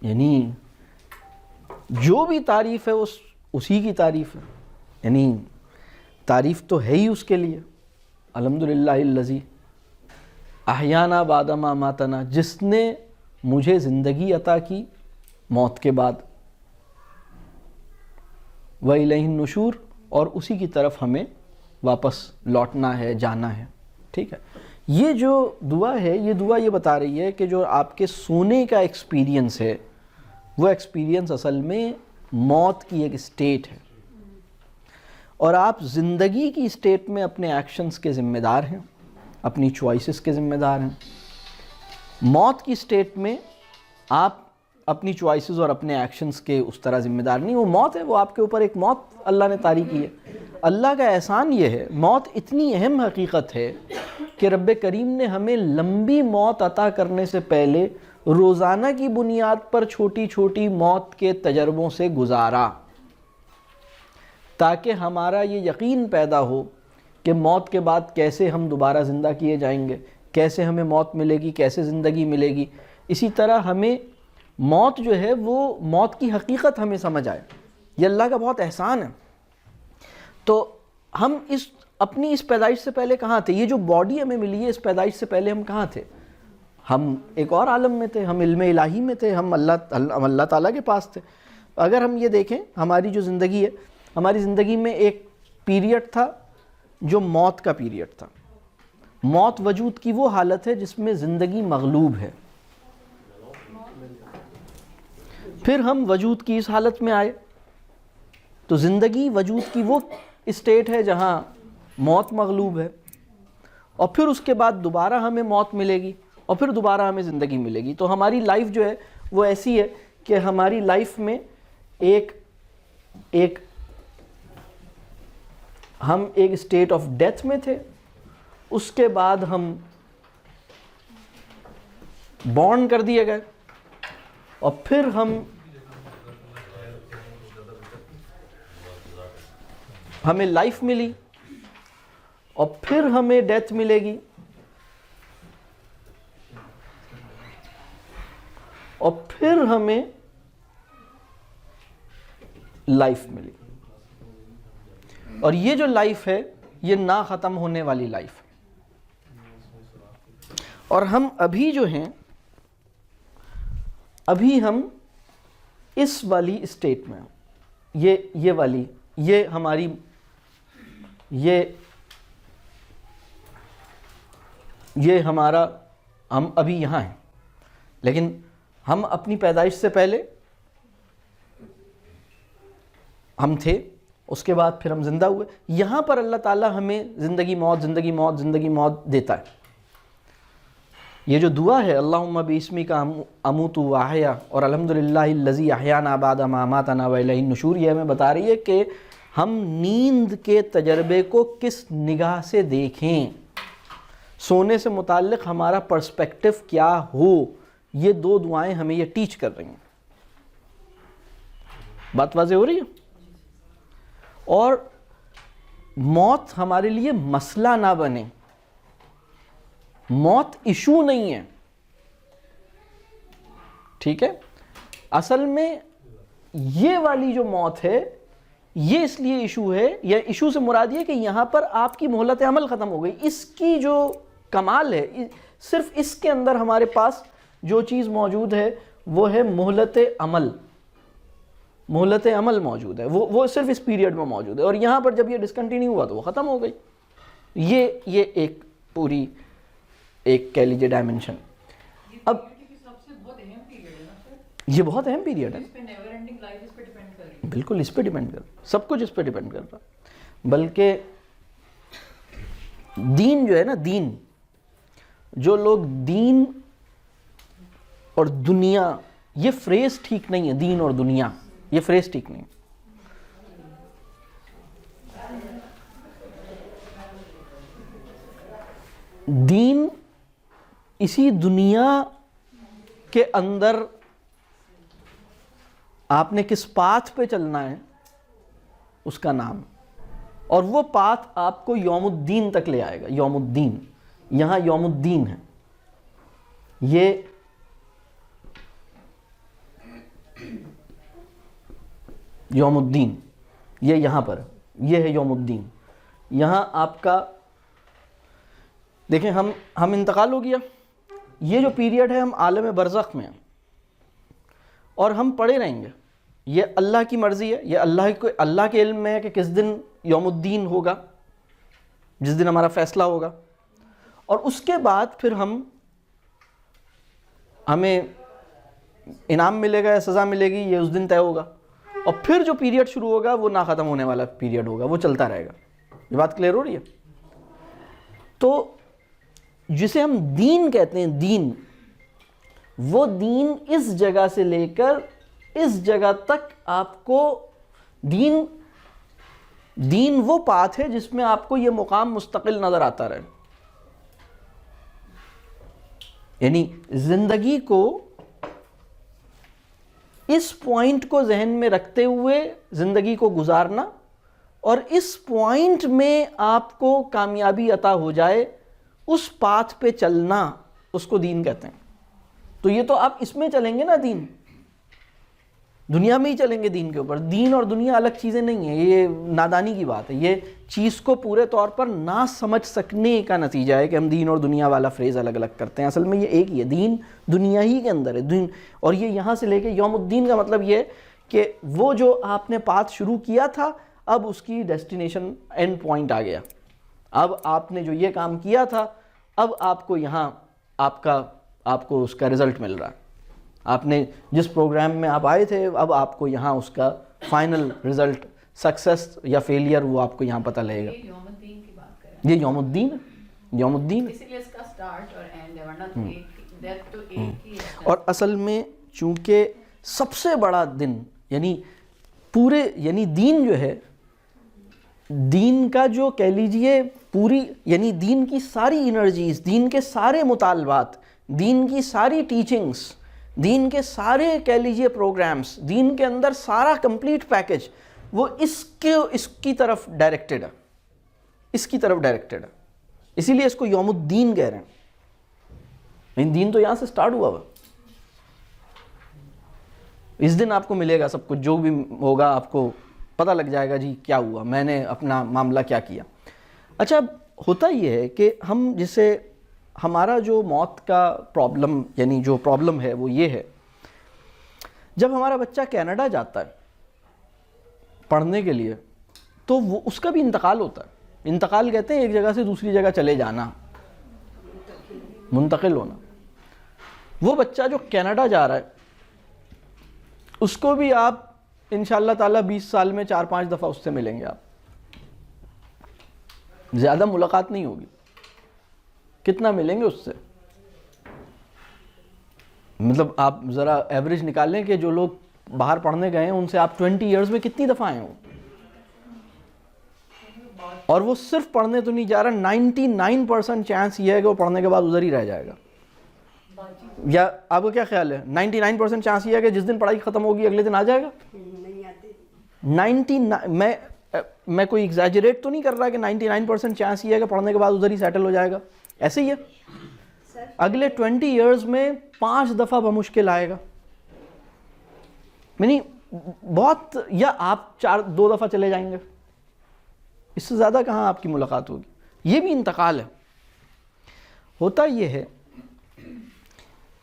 یعنی جو بھی تعریف ہے اسی کی تعریف ہے، یعنی تعریف تو ہے ہی اس کے لیے. الحمدللہ الذی احیانا بعد ما اماتنا، جس نے مجھے زندگی عطا کی موت کے بعد، وَإِلَيْهِ النُّشُورُ، اور اسی کی طرف ہمیں واپس لوٹنا ہے، جانا ہے. ٹھیک ہے. یہ جو دعا ہے، یہ دعا یہ بتا رہی ہے کہ جو آپ کے سونے کا ایکسپیرینس ہے، وہ ایکسپیرینس اصل میں موت کی ایک اسٹیٹ ہے، اور آپ زندگی کی اسٹیٹ میں اپنے ایکشنز کے ذمہ دار ہیں، اپنی چوائسز کے ذمہ دار ہیں. موت کی اسٹیٹ میں آپ اپنی چوائسز اور اپنے ایکشنز کے اس طرح ذمہ دار نہیں. وہ موت ہے، وہ آپ کے اوپر ایک موت اللہ نے طاری کی ہے. اللہ کا احسان یہ ہے، موت اتنی اہم حقیقت ہے کہ رب کریم نے ہمیں لمبی موت عطا کرنے سے پہلے روزانہ کی بنیاد پر چھوٹی چھوٹی موت کے تجربوں سے گزارا، تاکہ ہمارا یہ یقین پیدا ہو کہ موت کے بعد کیسے ہم دوبارہ زندہ کیے جائیں گے، کیسے ہمیں موت ملے گی، کیسے زندگی ملے گی. اسی طرح ہمیں موت جو ہے وہ موت کی حقیقت ہمیں سمجھ آئے. یہ اللہ کا بہت احسان ہے. تو ہم اپنی اس پیدائش سے پہلے کہاں تھے؟ یہ جو باڈی ہمیں ملی ہے، اس پیدائش سے پہلے ہم کہاں تھے؟ ہم ایک اور عالم میں تھے، ہم علم الہی میں تھے، ہم اللہ تعالیٰ کے پاس تھے. اگر ہم یہ دیکھیں ہماری جو زندگی ہے، ہماری زندگی میں ایک پیریڈ تھا جو موت کا پیریڈ تھا. موت وجود کی وہ حالت ہے جس میں زندگی مغلوب ہے. پھر ہم وجود کی اس حالت میں آئے، تو زندگی وجود کی وہ اسٹیٹ ہے جہاں موت مغلوب ہے، اور پھر اس کے بعد دوبارہ ہمیں موت ملے گی اور پھر دوبارہ ہمیں زندگی ملے گی. تو ہماری لائف جو ہے وہ ایسی ہے کہ ہماری لائف میں ہم ایک اسٹیٹ آف ڈیتھ میں تھے، اس کے بعد ہم بورن کر دیے گئے، اور پھر ہمیں لائف ملی، اور پھر ہمیں ڈیتھ ملے گی، اور پھر ہمیں لائف ملی. اور یہ جو لائف ہے یہ نہ ختم ہونے والی لائف ہے. اور ہم ابھی جو ہیں، ابھی ہم اس والی اسٹیٹ میں ہیں. یہ والی، یہ ہماری، یہ ہمارا، ہم ابھی یہاں ہیں. لیکن ہم اپنی پیدائش سے پہلے ہم تھے، اس کے بعد پھر ہم زندہ ہوئے. یہاں پر اللہ تعالیٰ ہمیں زندگی موت زندگی موت زندگی موت دیتا ہے. یہ جو دعا ہے اللہم باسمک اموت واحیا اور الحمدللہ الذی احیانا بعد ما اماتنا والیہ النشور، یہ ہمیں بتا رہی ہے کہ ہم نیند کے تجربے کو کس نگاہ سے دیکھیں، سونے سے متعلق ہمارا پرسپیکٹو کیا ہو. یہ دو دعائیں ہمیں یہ ٹیچ کر رہی ہیں. بات واضح ہو رہی ہے؟ اور موت ہمارے لیے مسئلہ نہ بنے. موت ایشو نہیں ہے. ٹھیک ہے. اصل میں یہ والی جو موت ہے یہ اس لیے ایشو ہے, یا ایشو سے مراد یہ کہ یہاں پر آپ کی مہلت عمل ختم ہو گئی. اس کی جو کمال ہے, صرف اس کے اندر ہمارے پاس جو چیز موجود ہے وہ ہے مہلت عمل. مہلت عمل موجود ہے, وہ صرف اس پیریڈ میں موجود ہے, اور یہاں پر جب یہ ڈسکنٹینیو ہوا تو وہ ختم ہو گئی. یہ ایک پوری ایک کہہ لیجیے ڈائمنشن. اب یہ بہت اہم پیریڈ ہے, بالکل اس پہ ڈیپینڈ کر, سب کچھ اس پہ ڈیپینڈ کر رہا. بلکہ دین جو ہے نا, دین, جو لوگ دین اور دنیا, یہ فریز ٹھیک نہیں ہے, دین اور دنیا یہ فریز ٹھیک نہیں. دین اسی دنیا کے اندر آپ نے کس پاتھ پہ چلنا ہے اس کا نام, اور وہ پاتھ آپ کو یوم الدین تک لے آئے گا. یوم الدین, یہاں یوم الدین ہے, یہ یوم الدین, یہ یہاں پر, یہ ہے یوم الدین. یہاں آپ کا دیکھیں, ہم انتقال ہو گیا, یہ جو پیریڈ ہے ہم عالم برزخ میں ہیں, اور ہم پڑے رہیں گے. یہ اللہ کی مرضی ہے, یہ اللہ کے علم میں ہے کہ کس دن یوم الدین ہوگا, جس دن ہمارا فیصلہ ہوگا, اور اس کے بعد پھر ہمیں انعام ملے گا یا سزا ملے گی, یہ اس دن طے ہوگا. اور پھر جو پیریڈ شروع ہوگا وہ نہ ختم ہونے والا پیریڈ ہوگا, وہ چلتا رہے گا. یہ بات کلیئر ہو رہی ہے؟ تو جسے ہم دین کہتے ہیں, دین, وہ دین اس جگہ سے لے کر اس جگہ تک آپ کو, دین وہ پاتھ ہے جس میں آپ کو یہ مقام مستقل نظر آتا رہے. یعنی زندگی کو اس پوائنٹ کو ذہن میں رکھتے ہوئے زندگی کو گزارنا, اور اس پوائنٹ میں آپ کو کامیابی عطا ہو جائے, اس پاتھ پہ چلنا, اس کو دین کہتے ہیں. تو یہ تو آپ اس میں چلیں گے نا, دین دنیا میں ہی چلیں گے دین کے اوپر. دین اور دنیا الگ چیزیں نہیں ہیں, یہ نادانی کی بات ہے. یہ چیز کو پورے طور پر نہ سمجھ سکنے کا نتیجہ ہے کہ ہم دین اور دنیا والا فریز الگ الگ کرتے ہیں. اصل میں یہ ایک ہی ہے, دین دنیا ہی کے اندر ہے دین. اور یہ یہاں سے لے کے یوم الدین کا مطلب یہ کہ وہ جو آپ نے پاتھ شروع کیا تھا, اب اس کی ڈیسٹینیشن اینڈ پوائنٹ آ گیا. اب آپ نے جو یہ کام کیا تھا, اب آپ کو یہاں آپ کو اس کا رزلٹ مل رہا ہے. آپ نے جس پروگرام میں آپ آئے تھے, اب آپ کو یہاں اس کا فائنل رزلٹ, سکسیس یا فیلئر, وہ آپ کو یہاں پتہ لگے گا. یوم الدین کی بات کریں, یہ یوم الدین ہے, یوم الدین. اسی لیے اس کا سٹارٹ اور اینڈ ہے, ورنہ تو ایک تو ایک ہی ہے. اور اصل میں چونکہ سب سے بڑا دن, یعنی پورے, یعنی دین جو ہے, دین کا جو کہہ لیجئے پوری, یعنی دین کی ساری انرجیز, دین کے سارے مطالبات, دین کی ساری ٹیچنگز, دین کے سارے کہہ لیجئے پروگرامز, دین کے اندر سارا کمپلیٹ پیکج, وہ اس کی طرف ڈائریکٹڈ ہے, اس کی طرف ڈائریکٹڈ ہے. اسی لیے اس کو یوم الدین کہہ رہے ہیں. لیکن دین تو یہاں سے سٹارٹ ہوا ہوا. اس دن آپ کو ملے گا سب کچھ, جو بھی ہوگا آپ کو پتہ لگ جائے گا جی کیا ہوا, میں نے اپنا معاملہ کیا کیا. اچھا, ہوتا یہ ہے کہ ہم جسے ہمارا جو موت کا پرابلم, یعنی جو پرابلم ہے وہ یہ ہے, جب ہمارا بچہ کینیڈا جاتا ہے پڑھنے کے لیے تو وہ اس کا بھی انتقال ہوتا ہے. انتقال کہتے ہیں ایک جگہ سے دوسری جگہ چلے جانا, منتقل ہونا. وہ بچہ جو کینیڈا جا رہا ہے اس کو بھی آپ انشاءاللہ تعالیٰ 20 سال میں 4-5 دفعہ اس سے ملیں گے. آپ زیادہ ملاقات نہیں ہوگی. کتنا ملیں گے اس سے؟ مطلب آپ ذرا ایوریج نکال لیں کہ جو لوگ باہر پڑھنے گئے ہیں ان سے آپ 20 ایئرز میں کتنی دفعہ آئے ہوں, اور وہ صرف پڑھنے تو نہیں جا رہا, 99% چانس یہ ہے کہ وہ پڑھنے کے بعد ادھر ہی رہ جائے گا. یا آپ کو کیا خیال ہے, 99% چانس یہ ہے کہ جس دن پڑھائی ختم ہوگی اگلے دن آ جائے گا؟ 99, میں کوئی ایگزیجریٹ تو نہیں کر رہا کہ 99% چانس یہ ہے کہ پڑھنے کے بعد ادھر ہی سیٹل ہو جائے گا. ایسے ہی ہے, اگلے 20 ایئرز میں 5 دفعہ بمشکل آئے گا. یعنی بہت، یا آپ 2 دفعہ چلے جائیں گے، اس سے زیادہ کہاں آپ کی ملاقات ہوگی. یہ بھی انتقال ہے. ہوتا یہ ہے،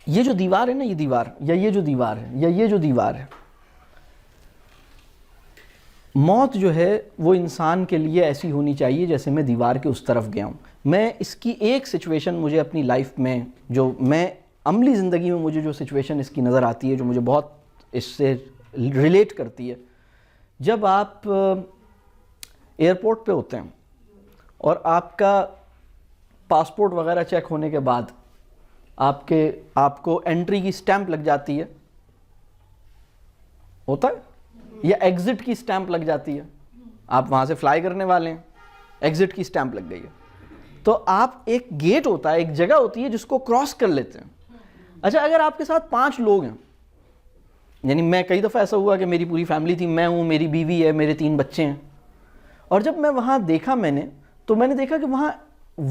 یہ جو دیوار ہے نا، یہ دیوار یا یہ جو دیوار ہے یا یہ جو دیوار ہے، موت جو ہے وہ انسان کے لیے ایسی ہونی چاہیے جیسے میں دیوار کے اس طرف گیا ہوں. میں اس کی ایک سچویشن مجھے اپنی لائف میں، جو میں عملی زندگی میں مجھے جو سچویشن اس کی نظر آتی ہے، جو مجھے بہت اس سے ریلیٹ کرتی ہے، جب آپ ایئرپورٹ پہ ہوتے ہیں اور آپ کا پاسپورٹ وغیرہ چیک ہونے کے بعد آپ کو انٹری کی سٹیمپ لگ جاتی ہے، ہوتا ہے، یا ایگزٹ کی سٹیمپ لگ جاتی ہے. آپ وہاں سے فلائی کرنے والے ہیں، ایگزٹ کی سٹیمپ لگ گئی ہے، تو آپ ایک گیٹ ہوتا ہے، ایک جگہ ہوتی ہے جس کو کراس کر لیتے ہیں. اچھا، اگر آپ کے ساتھ 5 لوگ ہیں، یعنی میں کئی دفعہ ایسا ہوا کہ میری پوری فیملی تھی، میں ہوں، میری بیوی ہے، میرے 3 بچے ہیں، اور جب میں وہاں دیکھا میں نے دیکھا کہ وہاں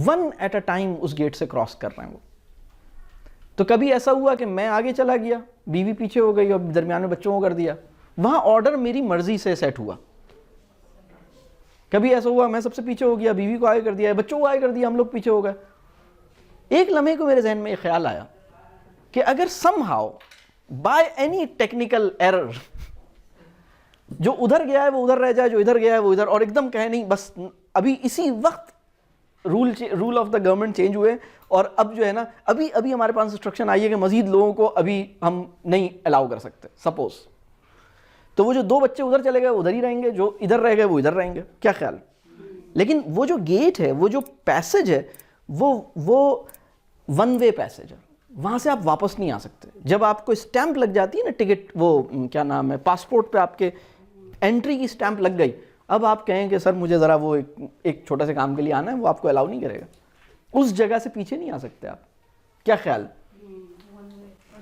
1 ایٹ اے ٹائم اس گیٹ سے کراس کر رہے ہیں وہ. تو کبھی ایسا ہوا کہ میں آگے چلا گیا، بیوی پیچھے ہو گئی اور درمیان میں بچوں کو کر دیا. وہاں آرڈر میری مرضی سے سیٹ ہوا. کبھی ایسا ہوا میں سب سے پیچھے ہو گیا، بیوی کو آگے کر دیا، بچوں کو آگے کر دیا، ہم لوگ پیچھے ہو گئے. ایک لمحے کو میرے ذہن میں یہ خیال آیا کہ اگر some how by any technical error جو ادھر گیا ہے وہ ادھر رہ جائے، جو ادھر گیا ہے وہ ادھر، اور ایک دم کہے نہیں بس ابھی اسی وقت role of the government change ہوئے اور اب جو ہے نا ابھی ہمارے پاس انسٹرکشن آئی ہے کہ مزید لوگوں کو ابھی ہم نہیں الاؤ کر سکتے سپوز، تو وہ جو 2 بچے ادھر چلے گئے وہ ادھر ہی رہیں گے، جو ادھر رہ گئے وہ ادھر رہیں گے. کیا خیال؟ لیکن وہ جو گیٹ ہے، وہ جو پیسج ہے، وہ 1 وے پیسج ہے، وہاں سے آپ واپس نہیں آ سکتے. جب آپ کو اسٹیمپ لگ جاتی ہے نا ٹکٹ، وہ کیا نام ہے، پاسپورٹ پہ آپ کے انٹری کی اسٹیمپ لگ گئی، اب آپ کہیں کہ سر مجھے ذرا وہ ایک چھوٹا سے کام کے لیے آنا ہے، وہ آپ کو الاؤ نہیں کرے گا. اس جگہ سے پیچھے نہیں آ سکتے آپ. کیا خیال؟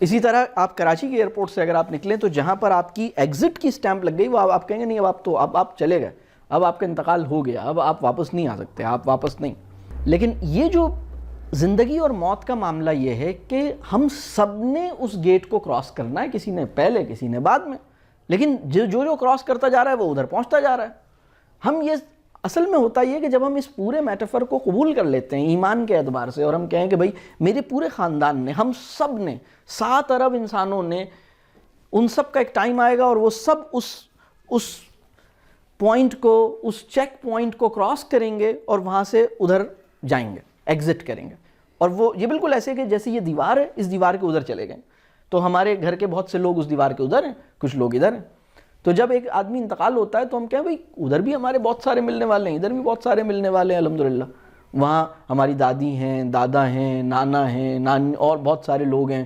اسی طرح آپ کراچی کے ایئرپورٹ سے اگر آپ نکلیں تو جہاں پر آپ کی ایگزٹ کی اسٹیمپ لگ گئی، وہ آپ کہیں گے نہیں اب آپ چلے گئے، اب آپ کا انتقال ہو گیا، اب آپ واپس نہیں آ سکتے، آپ واپس نہیں. لیکن یہ جو زندگی اور موت کا معاملہ یہ ہے کہ ہم سب نے اس گیٹ کو کراس کرنا ہے، کسی نے پہلے کسی نے بعد میں، لیکن جو کراس کرتا جا رہا ہے وہ ادھر پہنچتا جا رہا ہے. ہم یہ اصل میں ہوتا یہ کہ جب ہم اس پورے میٹافر کو قبول کر لیتے ہیں ایمان کے اعتبار سے، اور ہم کہیں کہ بھائی میرے پورے خاندان نے، ہم سب نے، 7 ارب انسانوں نے، ان سب کا ایک ٹائم آئے گا اور وہ سب اس پوائنٹ کو، اس چیک پوائنٹ کو کراس کریں گے اور وہاں سے ادھر جائیں گے، ایگزٹ کریں گے. اور وہ یہ بالکل ایسے کہ جیسے یہ دیوار ہے، اس دیوار کے ادھر چلے گئے، تو ہمارے گھر کے بہت سے لوگ اس دیوار کے ادھر ہیں، کچھ لوگ ادھر ہیں. تو جب ایک آدمی انتقال ہوتا ہے تو ہم کہیں بھائی ادھر بھی ہمارے بہت سارے ملنے والے ہیں، ادھر بھی بہت سارے ملنے والے ہیں الحمدللہ. وہاں ہماری دادی ہیں، دادا ہیں، نانا ہیں، نانی، اور بہت سارے لوگ ہیں،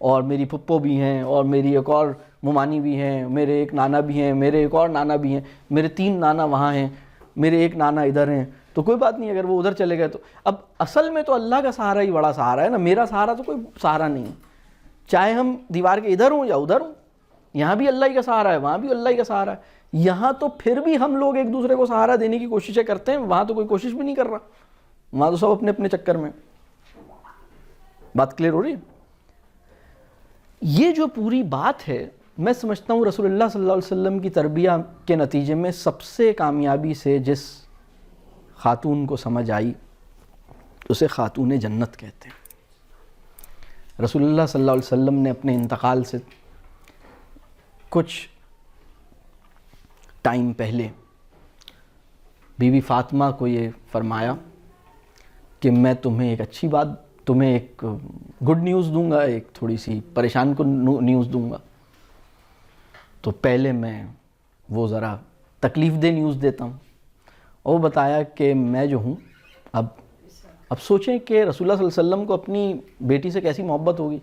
اور میری پھپھو بھی ہیں، اور میری ایک اور ممانی بھی ہیں، میرے ایک نانا بھی ہیں، میرے ایک اور نانا بھی ہیں، میرے 3 نانا وہاں ہیں، میرے ایک نانا ادھر ہیں. تو کوئی بات نہیں اگر وہ ادھر چلے گئے تو اب اصل میں تو اللہ کا سہارا ہی بڑا سہارا ہے نا، میرا سہارا تو کوئی سہارا نہیں ہے. چاہے ہم دیوار کے ادھر ہوں یا ادھر ہوں، یہاں بھی اللہ ہی کا سہارا ہے، وہاں بھی اللہ ہی کا سہارا ہے. یہاں تو پھر بھی ہم لوگ ایک دوسرے کو سہارا دینے کی کوششیں کرتے ہیں، وہاں تو کوئی کوشش بھی نہیں کر رہا، وہاں تو سب اپنے اپنے چکر میں. بات کلیئر ہو رہی ہے؟ یہ جو پوری بات ہے، میں سمجھتا ہوں رسول اللہ صلی اللہ علیہ وسلم کی تربیہ کے نتیجے میں سب سے کامیابی سے جس خاتون کو سمجھ آئی اسے خاتون جنت کہتے ہیں. رسول اللہ صلی اللہ علیہ وسلم نے اپنے انتقال سے کچھ ٹائم پہلے بی بی فاطمہ کو یہ فرمایا کہ میں تمہیں ایک اچھی بات، تمہیں ایک گڈ نیوز دوں گا، ایک تھوڑی سی پریشان کن نیوز دوں گا. تو پہلے میں وہ ذرا تکلیف دہ نیوز دیتا ہوں. اور وہ بتایا کہ میں جو ہوں، اب سوچیں کہ رسول اللہ صلی اللہ علیہ وسلم کو اپنی بیٹی سے کیسی محبت ہوگی،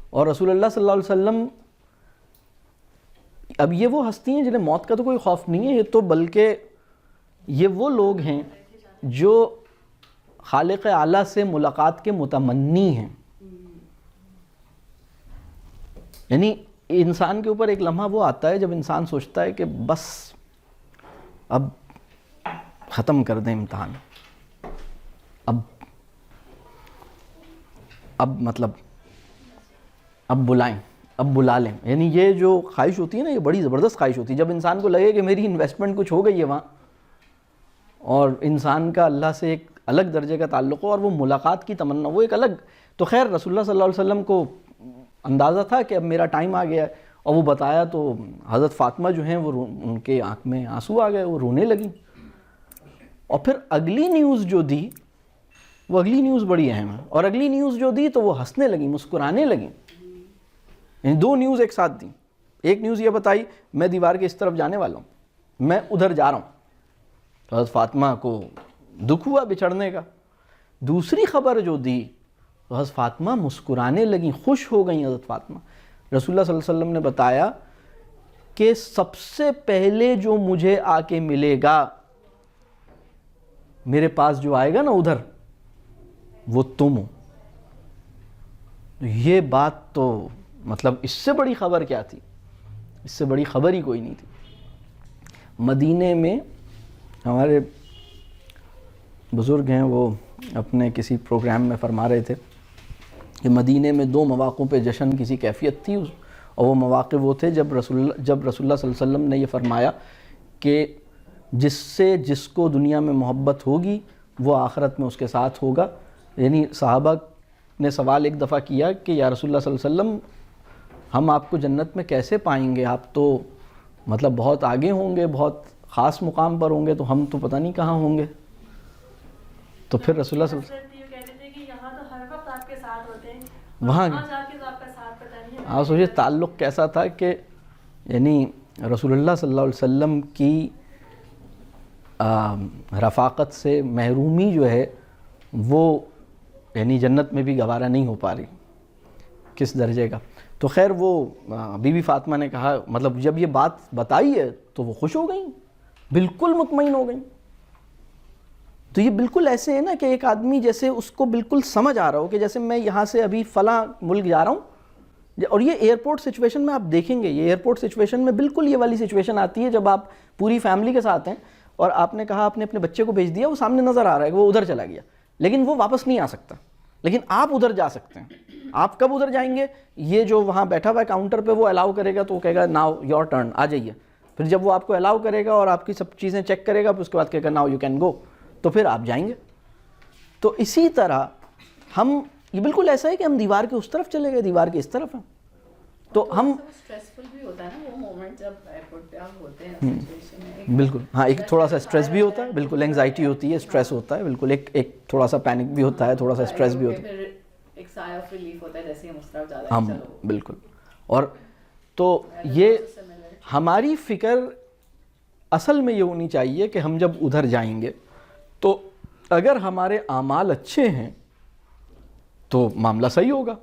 اور رسول اللہ صلی اللہ علیہ وسلم، اب یہ وہ ہستی ہیں جنہیں موت کا تو کوئی خوف نہیں ہے، یہ تو بلکہ یہ وہ لوگ ہیں جو خالق اعلیٰ سے ملاقات کے متمنی ہیں. یعنی انسان کے اوپر ایک لمحہ وہ آتا ہے جب انسان سوچتا ہے کہ بس اب ختم کر دیں امتحان، اب مطلب اب بلائیں، اب بلا لیں. یعنی یہ جو خواہش ہوتی ہے نا، یہ بڑی زبردست خواہش ہوتی ہے. جب انسان کو لگے کہ میری انویسٹمنٹ کچھ ہو گئی ہے وہاں، اور انسان کا اللہ سے ایک الگ درجے کا تعلق ہو، اور وہ ملاقات کی تمنا، وہ ایک الگ. تو خیر رسول اللہ صلی اللہ علیہ وسلم کو اندازہ تھا کہ اب میرا ٹائم آ گیا ہے، اور وہ بتایا تو حضرت فاطمہ جو ہیں وہ ان کے آنکھ میں آنسو آ گئے، وہ رونے لگیں. اور پھر اگلی نیوز جو دی، وہ اگلی نیوز بڑی اہم ہے. اور اگلی نیوز جو دی تو وہ ہنسنے لگیں، مسکرانے لگیں. یعنی دو نیوز ایک ساتھ دیں. ایک نیوز یہ بتائی میں دیوار کے اس طرف جانے والا ہوں، میں ادھر جا رہا ہوں. حضرت فاطمہ کو دکھ ہوا بچھڑنے کا. دوسری خبر جو دی تو حضرت فاطمہ مسکرانے لگیں، خوش ہو گئیں. حضرت فاطمہ، رسول اللہ صلی اللہ علیہ وسلم نے بتایا کہ سب سے پہلے جو مجھے آ کے ملے گا، میرے پاس جو آئے گا نا ادھر، وہ تم ہو. یہ بات تو مطلب اس سے بڑی خبر کیا تھی؟ اس سے بڑی خبر ہی کوئی نہیں تھی. مدینے میں ہمارے بزرگ ہیں، وہ اپنے کسی پروگرام میں فرما رہے تھے کہ مدینے میں 2 مواقعوں پہ جشن کسی کیفیت تھی، اور وہ مواقع وہ تھے جب رسول اللہ صلی اللہ علیہ وسلم نے یہ فرمایا کہ جس سے جس کو دنیا میں محبت ہوگی وہ آخرت میں اس کے ساتھ ہوگا. یعنی صحابہ نے سوال ایک دفعہ کیا کہ یا رسول اللہ صلی اللہ علیہ وسلم، ہم آپ کو جنت میں کیسے پائیں گے؟ آپ تو مطلب بہت آگے ہوں گے، بہت خاص مقام پر ہوں گے، تو ہم تو پتہ نہیں کہاں ہوں گے. تو پھر رسول اللہ صلی اللہ علیہ وسلم کہتے تھے کہ یہاں تو ہر وقت آپ کے ساتھ ہوتے ہیں، وہاں جا کے تو آپ کا ساتھ پتہ نہیں ہے. آپ سوچیے تعلق کیسا تھا کہ یعنی رسول اللہ صلی اللہ علیہ وسلم کی رفاقت سے محرومی جو ہے وہ یعنی جنت میں بھی گوارا نہیں ہو پا رہی، کس درجے کا. تو خیر وہ بی بی فاطمہ نے کہا، مطلب جب یہ بات بتائی ہے تو وہ خوش ہو گئیں، بالکل مطمئن ہو گئیں. تو یہ بالکل ایسے ہے نا کہ ایک آدمی جیسے اس کو بالکل سمجھ آ رہا ہو کہ جیسے میں یہاں سے ابھی فلاں ملک جا رہا ہوں. اور یہ ایئرپورٹ سچویشن میں آپ دیکھیں گے، یہ ایئرپورٹ سچویشن میں بالکل یہ والی سچویشن آتی ہے جب آپ پوری فیملی کے ساتھ ہیں اور آپ نے کہا آپ نے اپنے بچے کو بھیج دیا، وہ سامنے نظر آ رہا ہے کہ وہ ادھر چلا گیا، لیکن وہ واپس نہیں آ سکتا، لیکن آپ ادھر جا سکتے ہیں. آپ کب ادھر جائیں گے؟ یہ جو وہاں بیٹھا ہوا ہے کاؤنٹر پہ وہ الاؤ کرے گا تو وہ کہے گا ناؤ یور ٹرن، آ جائیے. پھر جب وہ آپ کو الاؤ کرے گا اور آپ کی سب چیزیں چیک کرے گا، پھر اس کے بعد کہے گا ناؤ یو کین گو، تو پھر آپ جائیں گے. تو اسی طرح ہم، یہ بالکل ایسا ہے کہ ہم دیوار کے اس طرف چلے گئے، دیوار کے اس طرف ہیں. تو ہم اسٹریسفل بھی ہوتا ہے نا وہ مومنٹ جب ایئرپورٹ پہ آپ ہوتے ہیں سچویشن میں. بالکل ہاں، ایک تھوڑا سا اسٹریس بھی ہوتا ہے، بالکل انگزائٹی ہوتی ہے، اسٹریس ہوتا ہے، بالکل ایک تھوڑا سا پینک بھی ہوتا ہے، تھوڑا سا اسٹریس بھی ہوتا ہے. پھر ایک سائے آف ریلیف ہوتا ہے جیسے ہم اس طرف زیادہ ہم بالکل. اور تو یہ ہماری فکر اصل میں یہ ہونی چاہیے کہ ہم جب ادھر جائیں گے تو اگر ہمارے اعمال اچھے ہیں تو معاملہ صحیح ہوگا.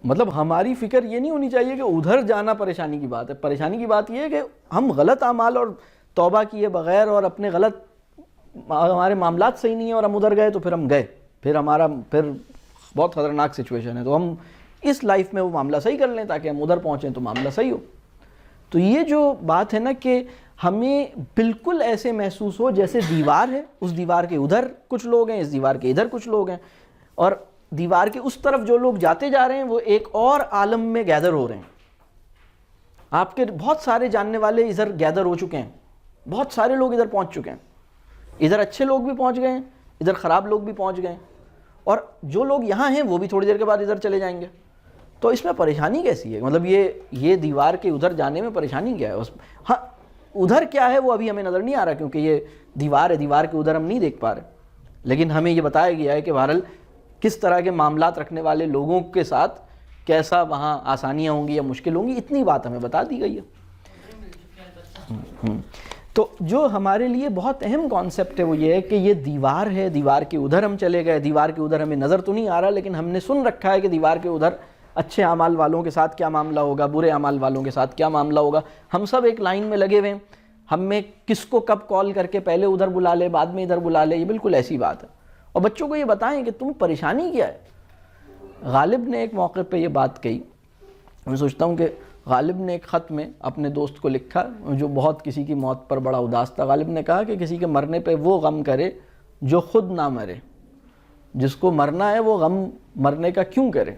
مطلب ہماری فکر یہ نہیں ہونی چاہیے کہ ادھر جانا پریشانی کی بات ہے. پریشانی کی بات یہ ہے کہ ہم غلط اعمال اور توبہ کیے بغیر اور اپنے غلط ہمارے معاملات صحیح نہیں ہیں اور ہم ادھر گئے تو پھر ہم گئے، پھر بہت خطرناک سچویشن ہے. تو ہم اس لائف میں وہ معاملہ صحیح کر لیں تاکہ ہم ادھر پہنچیں تو معاملہ صحیح ہو. تو یہ جو بات ہے نا کہ ہمیں بالکل ایسے محسوس ہو جیسے دیوار ہے، اس دیوار کے ادھر کچھ لوگ ہیں، اس دیوار کے ادھر کچھ لوگ ہیں، اور دیوار کے اس طرف جو لوگ جاتے جا رہے ہیں وہ ایک اور عالم میں گیدر ہو رہے ہیں. آپ کے بہت سارے جاننے والے ادھر گیدر ہو چکے ہیں، بہت سارے لوگ ادھر پہنچ چکے ہیں. ادھر اچھے لوگ بھی پہنچ گئے ہیں، ادھر خراب لوگ بھی پہنچ گئے ہیں، اور جو لوگ یہاں ہیں وہ بھی تھوڑی دیر کے بعد ادھر چلے جائیں گے. تو اس میں پریشانی کیسی ہے؟ مطلب یہ دیوار کے ادھر جانے میں پریشانی کیا ہے؟ ہاں ادھر کیا ہے وہ ابھی ہمیں نظر نہیں آ رہا کیونکہ یہ دیوار ہے، دیوار کے ادھر ہم نہیں دیکھ پا رہے، لیکن ہمیں یہ بتایا گیا ہے کہ بہرحال کس طرح کے معاملات رکھنے والے لوگوں کے ساتھ کیسا وہاں آسانیاں ہوں گی یا مشکل ہوں گی، اتنی بات ہمیں بتا دی گئی ہے. تو جو ہمارے لیے بہت اہم کانسیپٹ ہے وہ یہ ہے کہ یہ دیوار ہے، دیوار کے ادھر ہم چلے گئے، دیوار کے ادھر ہمیں نظر تو نہیں آ رہا لیکن ہم نے سن رکھا ہے کہ دیوار کے ادھر اچھے اعمال والوں کے ساتھ کیا معاملہ ہوگا، برے اعمال والوں کے ساتھ کیا معاملہ ہوگا. ہم سب ایک لائن میں لگے ہوئے ہیں، ہم میں کس کو کب کال کر کے پہلے ادھر بلا لے بعد میں ادھر بلا لے، یہ بالکل ایسی بات ہے. اور بچوں کو یہ بتائیں کہ تم پریشانی کیا ہے. غالب نے ایک موقع پہ یہ بات کہی، میں سوچتا ہوں کہ غالب نے ایک خط میں اپنے دوست کو لکھا جو بہت کسی کی موت پر بڑا اداس تھا. غالب نے کہا کہ کسی کے مرنے پہ وہ غم کرے جو خود نہ مرے، جس کو مرنا ہے وہ غم مرنے کا کیوں کرے.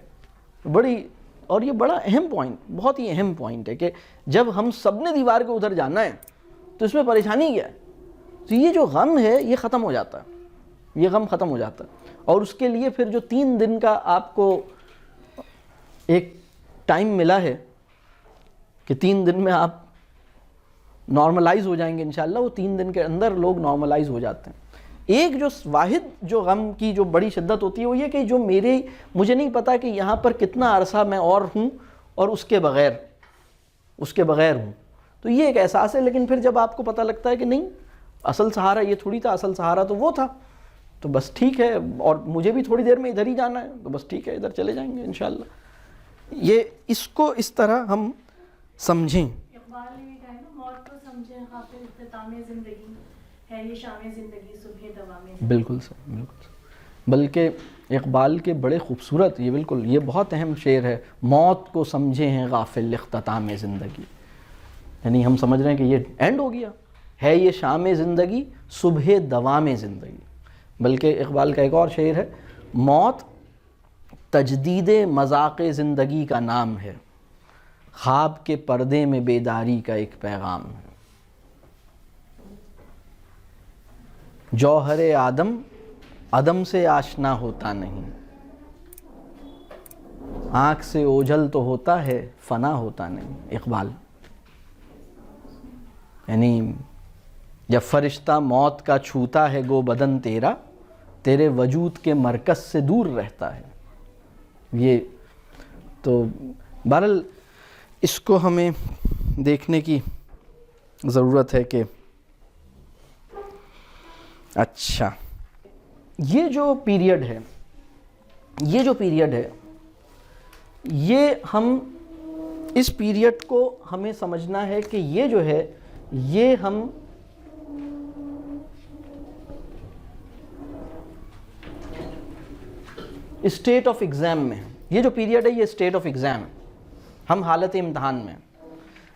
بڑی اور یہ بڑا اہم پوائنٹ، بہت ہی اہم پوائنٹ ہے کہ جب ہم سب نے دیوار کے ادھر جانا ہے تو اس میں پریشانی کیا ہے؟ تو یہ جو غم ہے یہ ختم ہو جاتا ہے، یہ غم ختم ہو جاتا ہے. اور اس کے لیے پھر جو 3 دن کا آپ کو ایک ٹائم ملا ہے کہ 3 دن میں آپ نارملائز ہو جائیں گے انشاءاللہ، وہ 3 دن کے اندر لوگ نارملائز ہو جاتے ہیں. ایک جو واحد جو غم کی جو بڑی شدت ہوتی ہے وہ یہ کہ جو مجھے نہیں پتا کہ یہاں پر کتنا عرصہ میں اور ہوں اور اس کے بغیر ہوں. تو یہ ایک احساس ہے. لیکن پھر جب آپ کو پتہ لگتا ہے کہ نہیں، اصل سہارا یہ تھوڑی تھا، اصل سہارا تو وہ تھا، تو بس ٹھیک ہے، اور مجھے بھی تھوڑی دیر میں ادھر ہی جانا ہے، تو بس ٹھیک ہے، ادھر چلے جائیں گے انشاءاللہ. یہ اس کو اس طرح ہم سمجھیں. اقبال نے کہا ہے نا، موت کو سمجھیں غافل اختتام زندگی ہے یہ شام زندگی صبح دوام زندگی. بالکل صحیح، بالکل صحیح. بلکہ اقبال کے بڑے خوبصورت، یہ بالکل یہ بہت اہم شعر ہے، موت کو سمجھے ہیں غافل اختتام زندگی. یعنی ہم سمجھ رہے ہیں کہ یہ اینڈ ہو گیا ہے، یہ شام زندگی صبح دوام زندگی. بلکہ اقبال کا ایک اور شعر ہے، موت تجدید مذاق زندگی کا نام ہے، خواب کے پردے میں بیداری کا ایک پیغام ہے. جوہر آدم عدم سے آشنا ہوتا نہیں، آنکھ سے اوجھل تو ہوتا ہے فنا ہوتا نہیں. اقبال. یعنی جب فرشتہ موت کا چھوتا ہے گو بدن تیرا، تیرے وجود کے مرکز سے دور رہتا ہے. یہ تو بہرحال اس کو ہمیں دیکھنے کی ضرورت ہے کہ اچھا یہ جو پیریڈ ہے یہ ہم اس پیریڈ کو ہمیں سمجھنا ہے کہ یہ جو ہے یہ ہم اسٹیٹ آف ایگزام میں، یہ جو پیریڈ ہے یہ اسٹیٹ آف ایگزام ہے، ہم حالت امتحان میں.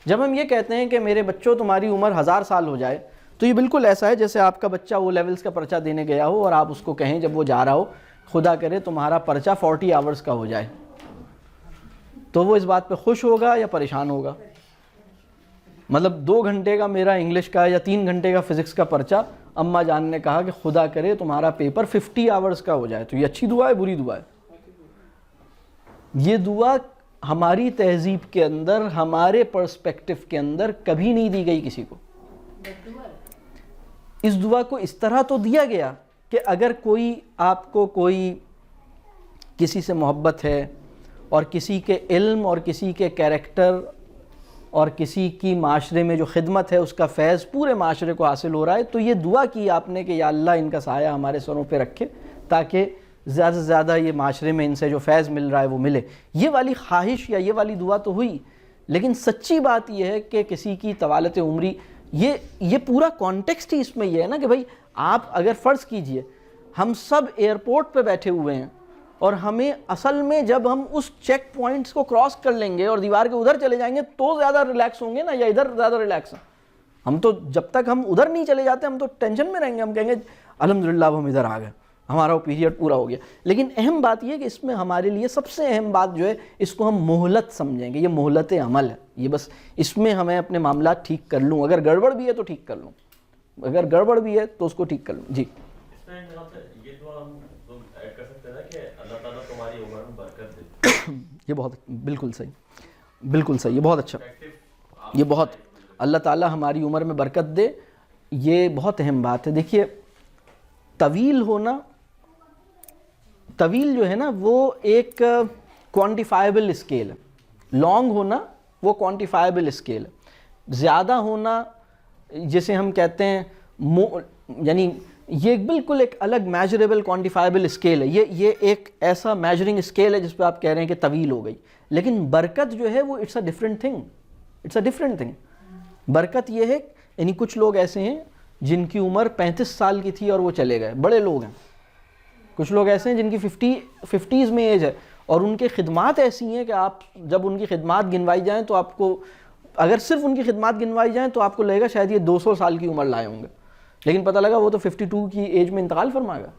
جب ہم یہ کہتے ہیں کہ میرے بچوں تمہاری عمر 1000 سال ہو جائے، تو یہ بالکل ایسا ہے جیسے آپ کا بچہ وہ لیولز کا پرچہ دینے گیا ہو اور آپ اس کو کہیں جب وہ جا رہا ہو، خدا کرے تمہارا پرچہ 40 آورز کا ہو جائے، تو وہ اس بات پہ خوش ہوگا یا پریشان ہوگا؟ مطلب 2 گھنٹے کا میرا انگلش کا یا 3 گھنٹے کا فزکس کا پرچہ، اماں جان نے کہا کہ خدا کرے تمہارا پیپر 50 آورز کا ہو جائے، تو یہ اچھی دعا ہے بری دعا ہے؟ یہ دعا ہماری تہذیب کے اندر، ہمارے پرسپیکٹو کے اندر کبھی نہیں دی گئی کسی کو. اس دعا کو اس طرح تو دیا گیا کہ اگر آپ کو کوئی کسی سے محبت ہے اور کسی کے علم اور کسی کے کیریکٹر اور کسی کی معاشرے میں جو خدمت ہے اس کا فیض پورے معاشرے کو حاصل ہو رہا ہے، تو یہ دعا کی آپ نے کہ یا اللہ ان کا سایہ ہمارے سروں پہ رکھے تاکہ زیادہ سے زیادہ یہ معاشرے میں ان سے جو فیض مل رہا ہے وہ ملے. یہ والی خواہش یا یہ والی دعا تو ہوئی، لیکن سچی بات یہ ہے کہ کسی کی طوالت عمری، یہ پورا کانٹیکسٹ ہی اس میں یہ ہے نا کہ بھائی آپ اگر فرض کیجئے ہم سب ایئرپورٹ پہ بیٹھے ہوئے ہیں اور ہمیں اصل میں جب ہم اس چیک پوائنٹس کو کراس کر لیں گے اور دیوار کے ادھر چلے جائیں گے تو زیادہ ریلیکس ہوں گے نا، یا ادھر زیادہ ریلیکس ہیں؟ ہم تو جب تک ہم ادھر نہیں چلے جاتے ہم تو ٹینشن میں رہیں گے، ہم کہیں گے الحمدللہ اب ہم ادھر آ گئے، ہمارا وہ پیریڈ پورا ہو گیا. لیکن اہم بات یہ کہ اس میں ہمارے لیے سب سے اہم بات جو ہے اس کو ہم مہلت سمجھیں گے. یہ مہلت عمل ہے، یہ بس اس میں ہمیں اپنے معاملات ٹھیک کر لوں، اگر گڑبڑ بھی ہے تو ٹھیک کر لوں، اگر گڑبڑ بھی ہے تو اس کو ٹھیک کر لوں. جی اس میں یہ دعا ہم ایڈ کر سکتے ہیں نا کہ اللہ تعالیٰ تمہاری عمر میں برکت دے. یہ بہت بالکل صحیح، یہ بہت اچھا، یہ بہت اللہ تعالیٰ ہماری عمر میں برکت دے، یہ بہت اہم بات ہے. دیکھیے طویل جو ہے نا وہ ایک کوانٹیفائبل اسکیل ہے، لانگ ہونا وہ کوانٹیفائبل اسکیل ہے، زیادہ ہونا جسے ہم کہتے ہیں یعنی یہ بالکل ایک الگ میجریبل کوانٹیفائبل اسکیل ہے. یہ ایک ایسا میجرنگ اسکیل ہے جس پہ آپ کہہ رہے ہیں کہ طویل ہو گئی، لیکن برکت جو ہے وہ اٹس اے ڈفرینٹ تھنگ. برکت یہ ہے یعنی کچھ لوگ ایسے ہیں جن کی عمر 35 سال کی تھی اور وہ چلے گئے، بڑے لوگ ہیں. کچھ لوگ ایسے ہیں جن کی 50s میں ایج ہے اور ان کے خدمات ایسی ہیں کہ آپ جب ان کی خدمات گنوائی جائیں تو آپ کو، اگر صرف ان کی خدمات گنوائی جائیں تو آپ کو لگے گا شاید یہ 200 سال کی عمر لائے ہوں گے، لیکن پتہ لگا وہ تو 52 کی ایج میں انتقال فرما گیا.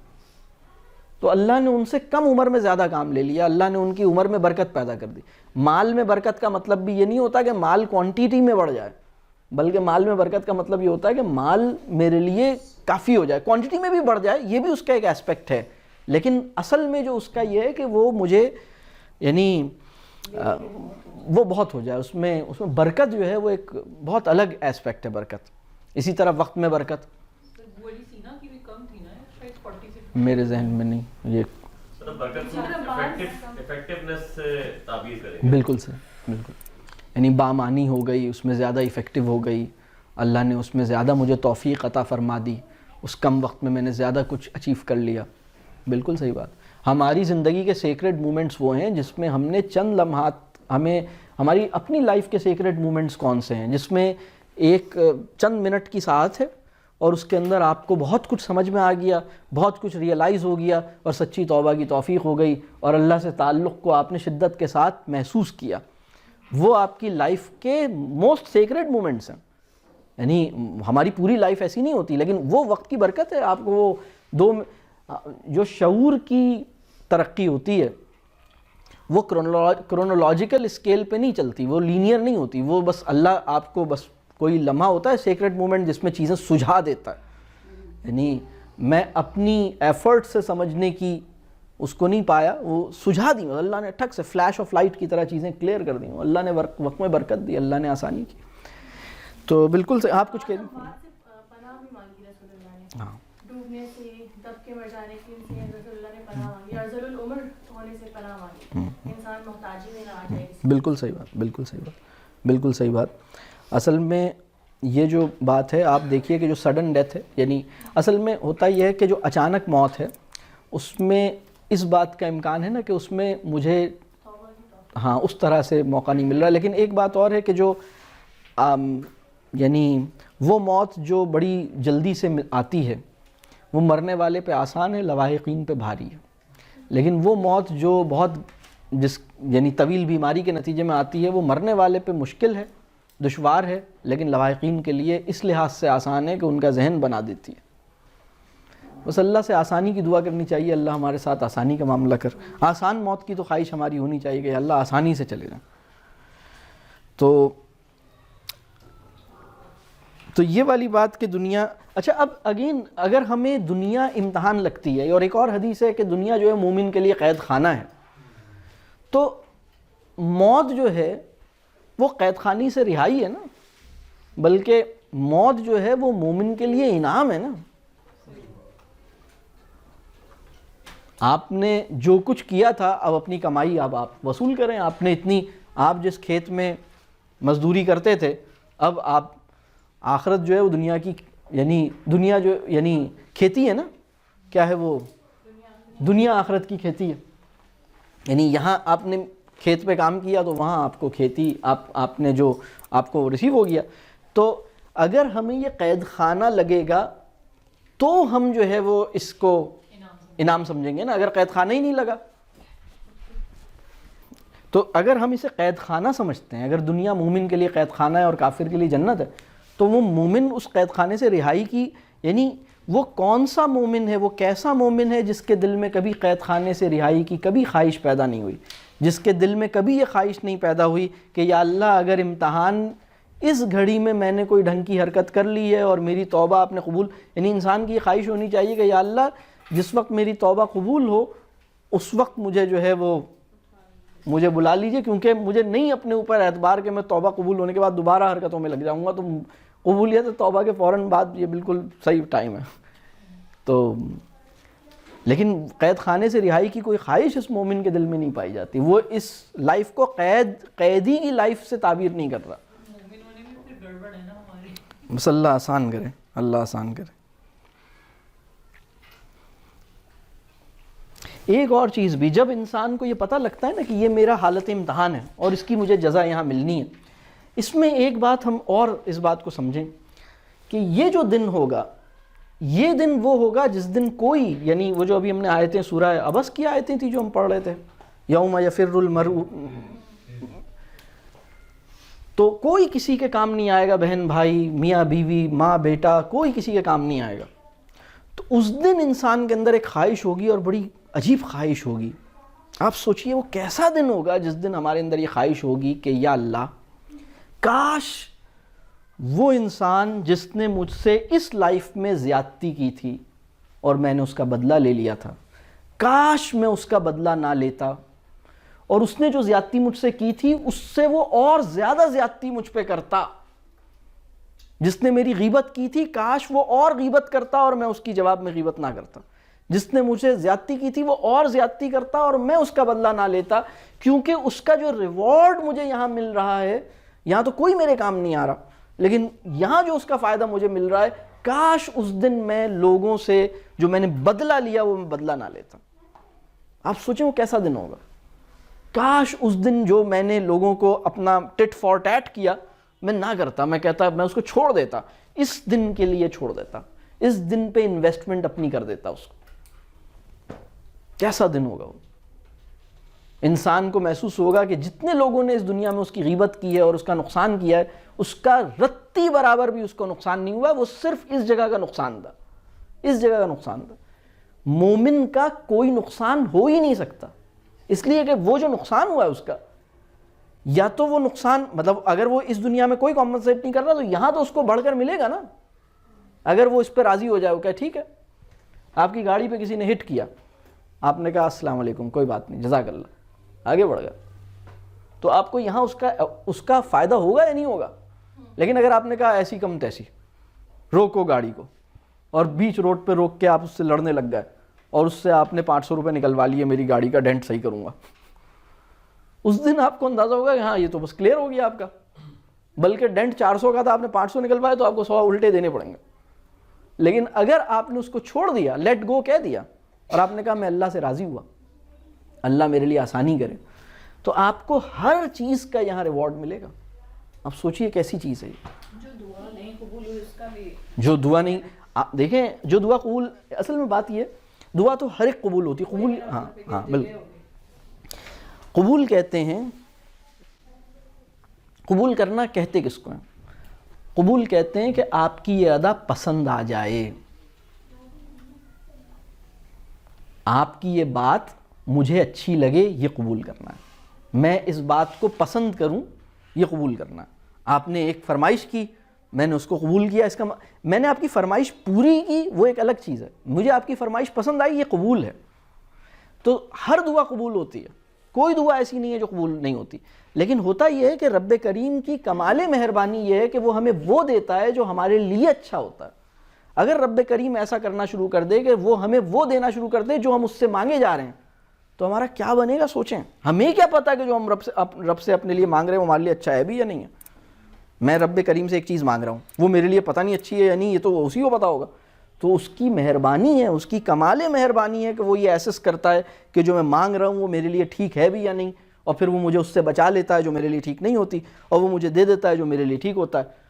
تو اللہ نے ان سے کم عمر میں زیادہ کام لے لیا, اللہ نے ان کی عمر میں برکت پیدا کر دی. مال میں برکت کا مطلب بھی یہ نہیں ہوتا کہ مال کوانٹیٹی میں بڑھ جائے, بلکہ مال میں برکت کا مطلب یہ ہوتا ہے کہ مال میرے لیے کافی ہو جائے. کوانٹیٹی میں بھی بڑھ جائے, یہ بھی اس کا ایک ایسپیکٹ ہے, لیکن اصل میں جو اس کا یہ ہے کہ وہ مجھے یعنی وہ بہت ہو جائے, اس میں برکت جو ہے وہ ایک بہت الگ ایسپیکٹ ہے برکت. اسی طرح وقت میں برکت میرے ذہن میں نہیں, یہ برکت ایفیکٹیونیس سے تعبیر کریں. بالکل سے بالکل, یعنی بامانی ہو گئی, اس میں زیادہ افیکٹو ہو گئی, اللہ نے اس میں زیادہ مجھے توفیق عطا فرما دی, اس کم وقت میں میں نے زیادہ کچھ اچیو کر لیا. بالکل صحیح بات. ہماری زندگی کے سیکریٹ مومنٹس وہ ہیں جس میں ہم نے چند لمحات, ہمیں ہماری اپنی لائف کے سیکریٹ مومنٹس کون سے ہیں جس میں ایک چند منٹ کی ساعت ہے اور اس کے اندر آپ کو بہت کچھ سمجھ میں آ گیا, بہت کچھ ریئلائز ہو گیا اور سچی توبہ کی توفیق ہو گئی اور اللہ سے تعلق کو آپ نے شدت کے ساتھ محسوس کیا. وہ آپ کی لائف کے موسٹ سیکریٹ مومنٹس ہیں. یعنی ہماری پوری لائف ایسی نہیں ہوتی, لیکن وہ وقت کی برکت ہے. آپ کو وہ جو شعور کی ترقی ہوتی ہے وہ کرونولوجیکل اسکیل پہ نہیں چلتی, وہ لینئر نہیں ہوتی, وہ بس اللہ آپ کو بس کوئی لمحہ ہوتا ہے سیکریٹ مومنٹ جس میں چیزیں سجھا دیتا ہے. یعنی میں اپنی ایفرٹ سے سمجھنے کی اس کو نہیں پایا, وہ سجھا دی, اللہ نے ٹھک سے فلیش آف لائٹ کی طرح چیزیں کلیئر کر دیں, اللہ نے وقت میں برکت دی, اللہ نے آسانی کی. تو بالکل سے آپ کچھ کہہ دیں. پناہ بھی مانگی رسول اللہ نے, ہاں ڈوبنے سے, دب کے مر جانے سے رسول اللہ نے پناہ مانگی, ارذل العمر ہونے سے پناہ مانگی, انسان محتاجی میں نہ آ جائے. بالکل صحیح بات, بالکل صحیح بات, بالکل صحیح بات. اصل میں یہ جو بات ہے آپ دیکھیے کہ جو سڈن ڈیتھ ہے, یعنی اصل میں ہوتا یہ ہے کہ جو اچانک موت ہے اس میں اس بات کا امکان ہے نا کہ اس میں مجھے ہاں اس طرح سے موقع نہیں مل رہا. لیکن ایک بات اور ہے کہ جو یعنی وہ موت جو بڑی جلدی سے آتی ہے وہ مرنے والے پہ آسان ہے, لواحقین پہ بھاری ہے. لیکن وہ موت جو بہت یعنی طویل بیماری کے نتیجے میں آتی ہے وہ مرنے والے پہ مشکل ہے, دشوار ہے, لیکن لواحقین کے لیے اس لحاظ سے آسان ہے کہ ان کا ذہن بنا دیتی ہے. بس اللہ سے آسانی کی دعا کرنی چاہیے, اللہ ہمارے ساتھ آسانی کا معاملہ کر. آسان موت کی تو خواہش ہماری ہونی چاہیے کہ اللہ آسانی سے چلے جائیں. تو یہ والی بات کہ دنیا, اچھا اب اگین اگر ہمیں دنیا امتحان لگتی ہے, اور ایک اور حدیث ہے کہ دنیا جو ہے مومن کے لیے قید خانہ ہے, تو موت جو ہے وہ قید خانی سے رہائی ہے نا, بلکہ موت جو ہے وہ مومن کے لیے انعام ہے نا. آپ نے جو کچھ کیا تھا اب اپنی کمائی اب آپ وصول کریں. آپ نے آپ جس کھیت میں مزدوری کرتے تھے اب آپ آخرت جو ہے وہ دنیا کی دنیا جو یعنی کھیتی ہے نا, کیا ہے وہ دنیا آخرت کی کھیتی ہے. یعنی یہاں آپ نے کھیت پہ کام کیا تو وہاں آپ کو کھیتی آپ نے جو آپ کو ریسیو ہو گیا. تو اگر ہمیں یہ قید خانہ لگے گا تو ہم جو ہے وہ اس کو انعام سمجھیں گے نا. اگر قید خانہ ہی نہیں لگا تو اگر ہم اسے قید خانہ سمجھتے ہیں, اگر دنیا مومن کے لیے قید خانہ ہے اور کافر کے لیے جنت ہے, تو وہ مومن اس قید خانے سے رہائی کی, یعنی وہ کون سا مومن ہے, وہ کیسا مومن ہے جس کے دل میں کبھی قید خانے سے رہائی کی کبھی خواہش پیدا نہیں ہوئی, جس کے دل میں کبھی یہ خواہش نہیں پیدا ہوئی کہ یا اللہ اگر امتحان اس گھڑی میں نے کوئی ڈھنگ کی حرکت کر لی ہے اور میری توبہ آپ نے قبول, یعنی انسان کی یہ خواہش ہونی چاہیے کہ یا اللہ جس وقت میری توبہ قبول ہو اس وقت مجھے جو ہے وہ مجھے بلا لیجئے, کیونکہ مجھے نہیں اپنے اوپر اعتبار کہ میں توبہ قبول ہونے کے بعد دوبارہ حرکتوں میں لگ جاؤں گا. تو قبولیت توبہ کے فوراً بعد یہ بالکل صحیح ٹائم ہے. تو لیکن قید خانے سے رہائی کی کوئی خواہش اس مومن کے دل میں نہیں پائی جاتی. وہ اس لائف کو قیدی کی لائف سے تعبیر نہیں کر رہا. بس اللہ آسان کرے, اللہ آسان کرے. ایک اور چیز بھی, جب انسان کو یہ پتہ لگتا ہے نا کہ یہ میرا حالت امتحان ہے اور اس کی مجھے جزا یہاں ملنی ہے, اس میں ایک بات ہم اور اس بات کو سمجھیں کہ یہ جو دن ہوگا یہ دن وہ ہوگا جس دن کوئی, یعنی وہ جو ابھی ہم نے آیتیں سورہ عبس کی آیتیں تھیں جو ہم پڑھ رہے تھے, یوم یفر المرء, تو کوئی کسی کے کام نہیں آئے گا, بہن بھائی, میاں بیوی, ماں بیٹا, کوئی کسی کے کام نہیں آئے گا. تو اس دن انسان کے اندر ایک خواہش ہوگی اور بڑی عجیب خواہش ہوگی. آپ سوچئے وہ کیسا دن ہوگا جس دن ہمارے اندر یہ خواہش ہوگی کہ یا اللہ کاش وہ انسان جس نے مجھ سے اس لائف میں زیادتی کی تھی اور میں نے اس کا بدلہ لے لیا تھا, کاش میں اس کا بدلہ نہ لیتا, اور اس نے جو زیادتی مجھ سے کی تھی اس سے وہ اور زیادہ زیادتی مجھ پہ کرتا. جس نے میری غیبت کی تھی کاش وہ اور غیبت کرتا اور میں اس کی جواب میں غیبت نہ کرتا. جس نے مجھے زیادتی کی تھی وہ اور زیادتی کرتا اور میں اس کا بدلہ نہ لیتا, کیونکہ اس کا جو ریوارڈ مجھے یہاں مل رہا ہے, یہاں تو کوئی میرے کام نہیں آ رہا, لیکن یہاں جو اس کا فائدہ مجھے مل رہا ہے, کاش اس دن میں لوگوں سے جو میں نے بدلہ لیا وہ میں بدلہ نہ لیتا. آپ سوچیں وہ کیسا دن ہوگا. کاش اس دن جو میں نے لوگوں کو اپنا ٹٹ فار ٹیٹ کیا میں نہ کرتا, میں کہتا میں اس کو چھوڑ دیتا, اس دن کے لیے چھوڑ دیتا, اس دن پہ انویسٹمنٹ اپنی کر دیتا اس کو. کیسا دن ہوگا وہ. انسان کو محسوس ہوگا کہ جتنے لوگوں نے اس دنیا میں اس کی غیبت کی ہے اور اس کا نقصان کیا ہے, اس کا رتی برابر بھی اس کو نقصان نہیں ہوا, وہ صرف اس جگہ کا نقصان تھا, اس جگہ کا نقصان تھا. مومن کا کوئی نقصان ہو ہی نہیں سکتا, اس لیے کہ وہ جو نقصان ہوا ہے اس کا, یا تو وہ نقصان مطلب اگر وہ اس دنیا میں کوئی کمپنسیٹ نہیں کر رہا تو یہاں تو اس کو بڑھ کر ملے گا نا. اگر وہ اس پہ راضی ہو جائے, وہ کہ ٹھیک ہے آپ کی گاڑی پہ کسی نے ہٹ کیا, آپ نے کہا السلام علیکم, کوئی بات نہیں, جزاک اللہ, آگے بڑھ گیا, تو آپ کو یہاں اس کا فائدہ ہوگا یا نہیں ہوگا. لیکن اگر آپ نے کہا ایسی کم تیسی, روکو گاڑی کو, اور بیچ روڈ پہ روک کے آپ اس سے لڑنے لگ گئے اور اس سے آپ نے 500 روپے نکلوا لیے, میری گاڑی کا ڈینٹ صحیح کروں گا, اس دن آپ کو اندازہ ہوگا کہ ہاں یہ تو بس کلیئر ہو گیا آپ کا, بلکہ ڈینٹ 400 کا تھا, آپ نے 500 نکلوایا تو آپ کو 100 الٹے دینے پڑیں گے. لیکن اگر آپ نے اس کو چھوڑ دیا, لیٹ گو کہہ دیا, اور آپ نے کہا میں اللہ سے راضی ہوا, اللہ میرے لیے آسانی کرے, تو آپ کو ہر چیز کا یہاں ریوارڈ ملے گا. آپ سوچئے کیسی چیز ہے یہ. جو دعا نہیں قبول ہوئی اس کا بھی, جو دعا نہیں, دیکھیں جو دعا قبول, اصل میں بات یہ ہے دعا تو ہر ایک قبول ہوتی, قبول ہاں بالکل. قبول کہتے ہیں, قبول کرنا کہتے کس کو ہیں؟ قبول کہتے ہیں کہ آپ کی یہ ادا پسند آ جائے, آپ کی یہ بات مجھے اچھی لگے, یہ قبول کرنا ہے. میں اس بات کو پسند کروں, یہ قبول کرنا ہے. آپ نے ایک فرمائش کی, میں نے اس کو قبول کیا, اس کا میں نے آپ کی فرمائش پوری کی, وہ ایک الگ چیز ہے. مجھے آپ کی فرمائش پسند آئی, یہ قبول ہے. تو ہر دعا قبول ہوتی ہے, کوئی دعا ایسی نہیں ہے جو قبول نہیں ہوتی. لیکن ہوتا یہ ہے کہ رب کریم کی کمال مہربانی یہ ہے کہ وہ ہمیں وہ دیتا ہے جو ہمارے لیے اچھا ہوتا ہے. اگر رب کریم ایسا کرنا شروع کر دے کہ وہ ہمیں وہ دینا شروع کر دے جو ہم اس سے مانگے جا رہے ہیں, تو ہمارا کیا بنے گا سوچیں. ہمیں کیا پتا کہ جو ہم رب سے اپنے لیے مانگ رہے ہیں وہ ہمارے لیے اچھا ہے بھی یا نہیں ہے. میں رب کریم سے ایک چیز مانگ رہا ہوں, وہ میرے لیے پتہ نہیں اچھی ہے یا نہیں, یہ تو اسی کو پتا ہوگا. تو اس کی مہربانی ہے, اس کی کمال مہربانی ہے کہ وہ یہ ایسس کرتا ہے کہ جو میں مانگ رہا ہوں وہ میرے لیے ٹھیک ہے بھی یا نہیں, اور پھر وہ مجھے اس سے بچا لیتا ہے جو میرے لیے ٹھیک نہیں ہوتی, اور وہ مجھے دے دیتا ہے جو میرے لیے ٹھیک ہوتا ہے.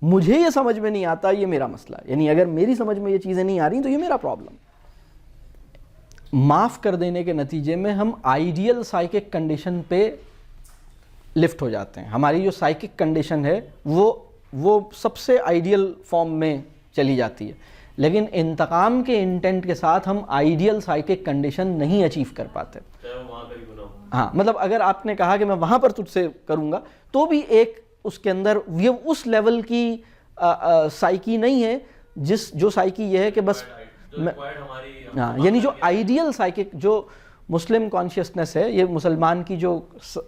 مجھے یہ سمجھ میں نہیں آتا, یہ میرا مسئلہ ہے. یعنی اگر میری سمجھ میں یہ چیزیں نہیں آ رہی تو یہ میرا پرابلم. معاف کر دینے کے نتیجے میں ہم آئیڈیل سائیکک کنڈیشن پہ لفٹ ہو جاتے ہیں. ہماری جو سائیکک کنڈیشن ہے وہ سب سے آئیڈیل فارم میں چلی جاتی ہے, لیکن انتقام کے انٹینٹ کے ساتھ ہم آئیڈیل سائیکک کنڈیشن نہیں اچیو کر پاتے. ہاں مطلب اگر آپ نے کہا کہ میں وہاں پر تجھ سے کروں گا, تو بھی ایک اس کے اندر اس لیول کی سائیکی نہیں ہے جو سائیکی یہ ہے کہ بس ہاں, یعنی جو آئیڈیل سائیکک, جو مسلم کانشیسنس ہے, یہ مسلمان کی جو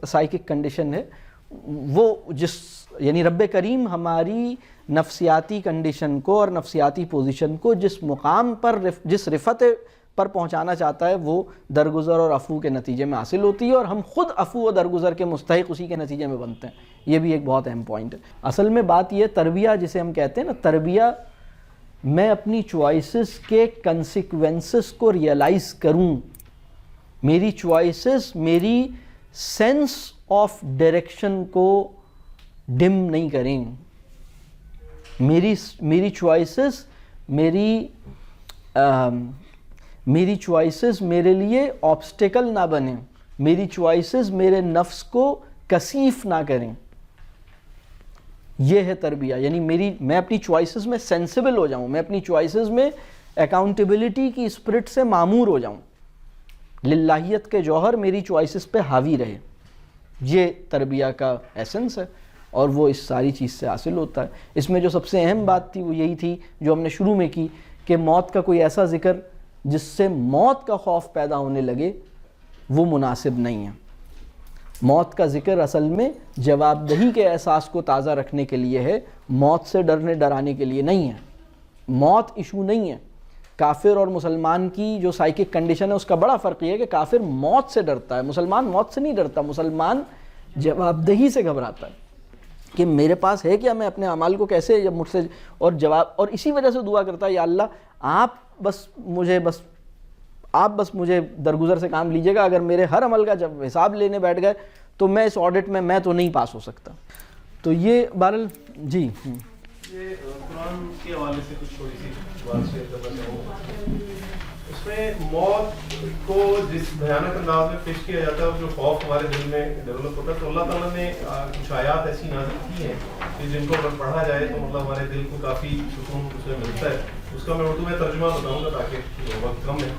سائیکک کنڈیشن ہے, وہ یعنی رب کریم ہماری نفسیاتی کنڈیشن کو اور نفسیاتی پوزیشن کو جس مقام پر جس رفت پر پہنچانا چاہتا ہے وہ درگزر اور عفو کے نتیجے میں حاصل ہوتی ہے, اور ہم خود عفو و درگزر کے مستحق اسی کے نتیجے میں بنتے ہیں. یہ بھی ایک بہت اہم پوائنٹ ہے. اصل میں بات یہ تربیہ جسے ہم کہتے ہیں نا, تربیہ میں اپنی چوائسز کے کنسیکوینسز کو ریئلائز کروں, میری چوائسز میری سینس آف ڈائریکشن کو ڈم نہیں کریں, میری چوائسز میری چوائسز میرے لیے آبسٹیکل نہ بنیں, میری چوائسز میرے نفس کو کثیف نہ کریں. یہ ہے تربیہ. یعنی میں اپنی چوائسز میں سینسیبل ہو جاؤں, میں اپنی چوائسز میں اکاؤنٹیبلٹی کی اسپرٹ سے معمور ہو جاؤں. للہیت کے جوہر میری چوائسز پہ حاوی رہے. یہ تربیہ کا ایسنس ہے اور وہ اس ساری چیز سے حاصل ہوتا ہے. اس میں جو سب سے اہم بات تھی وہ یہی تھی جو ہم نے شروع میں کی کہ موت کا کوئی ایسا ذکر جس سے موت کا خوف پیدا ہونے لگے وہ مناسب نہیں ہے. موت کا ذکر اصل میں جواب دہی کے احساس کو تازہ رکھنے کے لیے ہے، موت سے ڈرانے کے لیے نہیں ہے. موت ایشو نہیں ہے. کافر اور مسلمان کی جو سائیکک کنڈیشن ہے اس کا بڑا فرق یہ ہے کہ کافر موت سے ڈرتا ہے، مسلمان موت سے نہیں ڈرتا. مسلمان جواب دہی سے گھبراتا ہے کہ میرے پاس ہے کیا، میں اپنے اعمال کو کیسے جب مجھ سے اور اسی وجہ سے دعا کرتا ہے یا اللہ آپ بس مجھے درگزر سے کام لیجیے گا. اگر میرے ہر عمل کا جب حساب لینے بیٹھ گئے تو میں اس آڈٹ میں تو نہیں پاس ہو سکتا. تو یہ بہرحال جی یہ قرآن کے حوالے سے کچھ تھوڑی سی بات شیئر کرنا چاہوں گا. اس میں موت کو جس بھیانک انداز میں پیش کیا جاتا ہے اور جو خوف ہمارے دل میں ڈیولپ ہوتا ہے تو اللہ تعالیٰ نے کچھ آیات ایسی نازل کی ہیں کہ جن کو اگر پڑھا جائے تو مطلب ہمارے دل کو کافی سکون اس میں ملتا ہے. اس کا میں اردو میں ترجمہ بتاؤں گا تاکہ وقت کم ہے.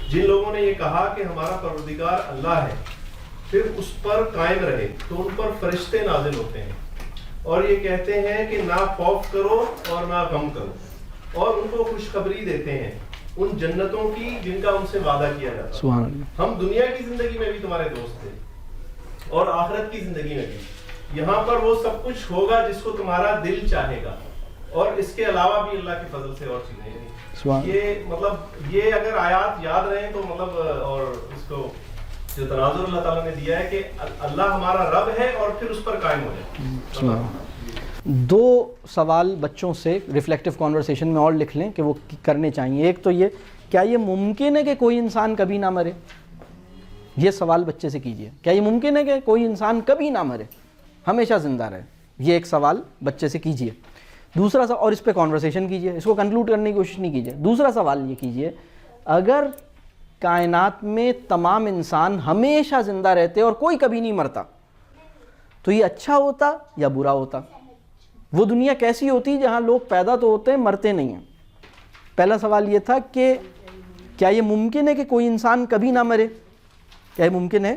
جن لوگوں نے یہ کہا کہ ہمارا پروردگار اللہ ہے پھر اس پر قائم رہے تو ان پر فرشتے نازل ہوتے ہیں اور یہ کہتے ہیں کہ نہ خوف کرو اور نہ غم کرو اور ان کو خوشخبری دیتے ہیں ان جنتوں کی جن کا ان سے وعدہ کیا جاتا ہے. سبحان اللہ. ہم دنیا کی زندگی میں بھی تمہارے دوست تھے اور آخرت کی زندگی میں بھی. یہاں پر وہ سب کچھ ہوگا جس کو تمہارا دل چاہے گا اور اس کے علاوہ بھی اللہ کے فضل سے اور چیزیں. یہ مطلب یہ اگر آیات یاد رہیں تو مطلب اور اس کو جو تناظر اللہ تعالیٰ نے دیا ہے کہ اللہ ہمارا رب ہے اور پھر اس پر قائم ہو جائے. دو سوال بچوں سے ریفلیکٹیو کانورسیشن میں اور لکھ لیں کہ وہ کرنے چاہیے. ایک تو یہ کیا یہ ممکن ہے کہ کوئی انسان کبھی نہ مرے؟ یہ سوال بچے سے کیجئے. کیا یہ ممکن ہے کہ کوئی انسان کبھی نہ مرے، ہمیشہ زندہ رہے؟ یہ ایک سوال بچے سے کیجئے. دوسرا سوال، اور اس پہ کانورسیشن کیجئے، اس کو کنکلوڈ کرنے کی کوشش نہیں کیجئے. دوسرا سوال یہ کیجئے اگر کائنات میں تمام انسان ہمیشہ زندہ رہتے اور کوئی کبھی نہیں مرتا تو یہ اچھا ہوتا یا برا ہوتا؟ وہ دنیا کیسی ہوتی جہاں لوگ پیدا تو ہوتے ہیں مرتے نہیں ہیں؟ پہلا سوال یہ تھا کہ کیا یہ ممکن ہے کہ کوئی انسان کبھی نہ مرے؟ کیا یہ ممکن ہے؟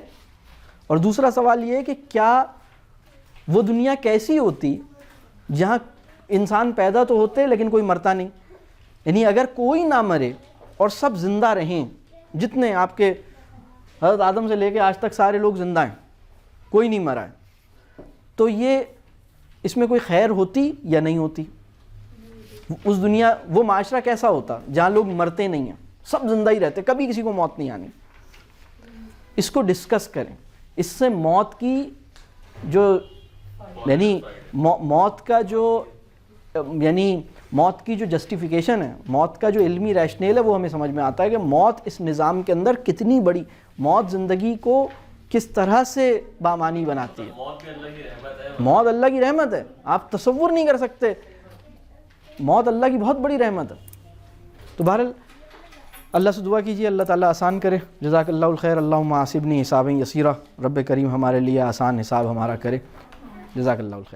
اور دوسرا سوال یہ ہے کہ کیا وہ دنیا کیسی ہوتی جہاں انسان پیدا تو ہوتے لیکن کوئی مرتا نہیں؟ یعنی اگر کوئی نہ مرے اور سب زندہ رہیں، جتنے آپ کے حضرت آدم سے لے کے آج تک سارے لوگ زندہ ہیں، کوئی نہیں مرا ہے، تو یہ اس میں کوئی خیر ہوتی یا نہیں ہوتی؟ اس دنیا وہ معاشرہ کیسا ہوتا جہاں لوگ مرتے نہیں ہیں، سب زندہ ہی رہتے، کبھی کسی کو موت نہیں آنی؟ اس کو ڈسکس کریں. اس سے موت کی جو یعنی موت کا جو یعنی موت کی جو جسٹیفیکیشن ہے، موت کا جو علمی ریشنیل ہے وہ ہمیں سمجھ میں آتا ہے کہ موت اس نظام کے اندر کتنی بڑی، موت زندگی کو کس طرح سے بامانی بناتی ہے. موت بھی اللہ کی رحمت ہے. موت اللہ کی رحمت ہے، آپ تصور نہیں کر سکتے. موت اللہ کی بہت بڑی رحمت ہے. تو بہرحال اللہ سے دعا کیجیے اللہ تعالیٰ آسان کرے. جزاک اللہ الخیر. اللہم حاسبنی حسابا یسیرا. رب کریم ہمارے لیے آسان حساب ہمارا کرے. جزاک اللہ الخیر.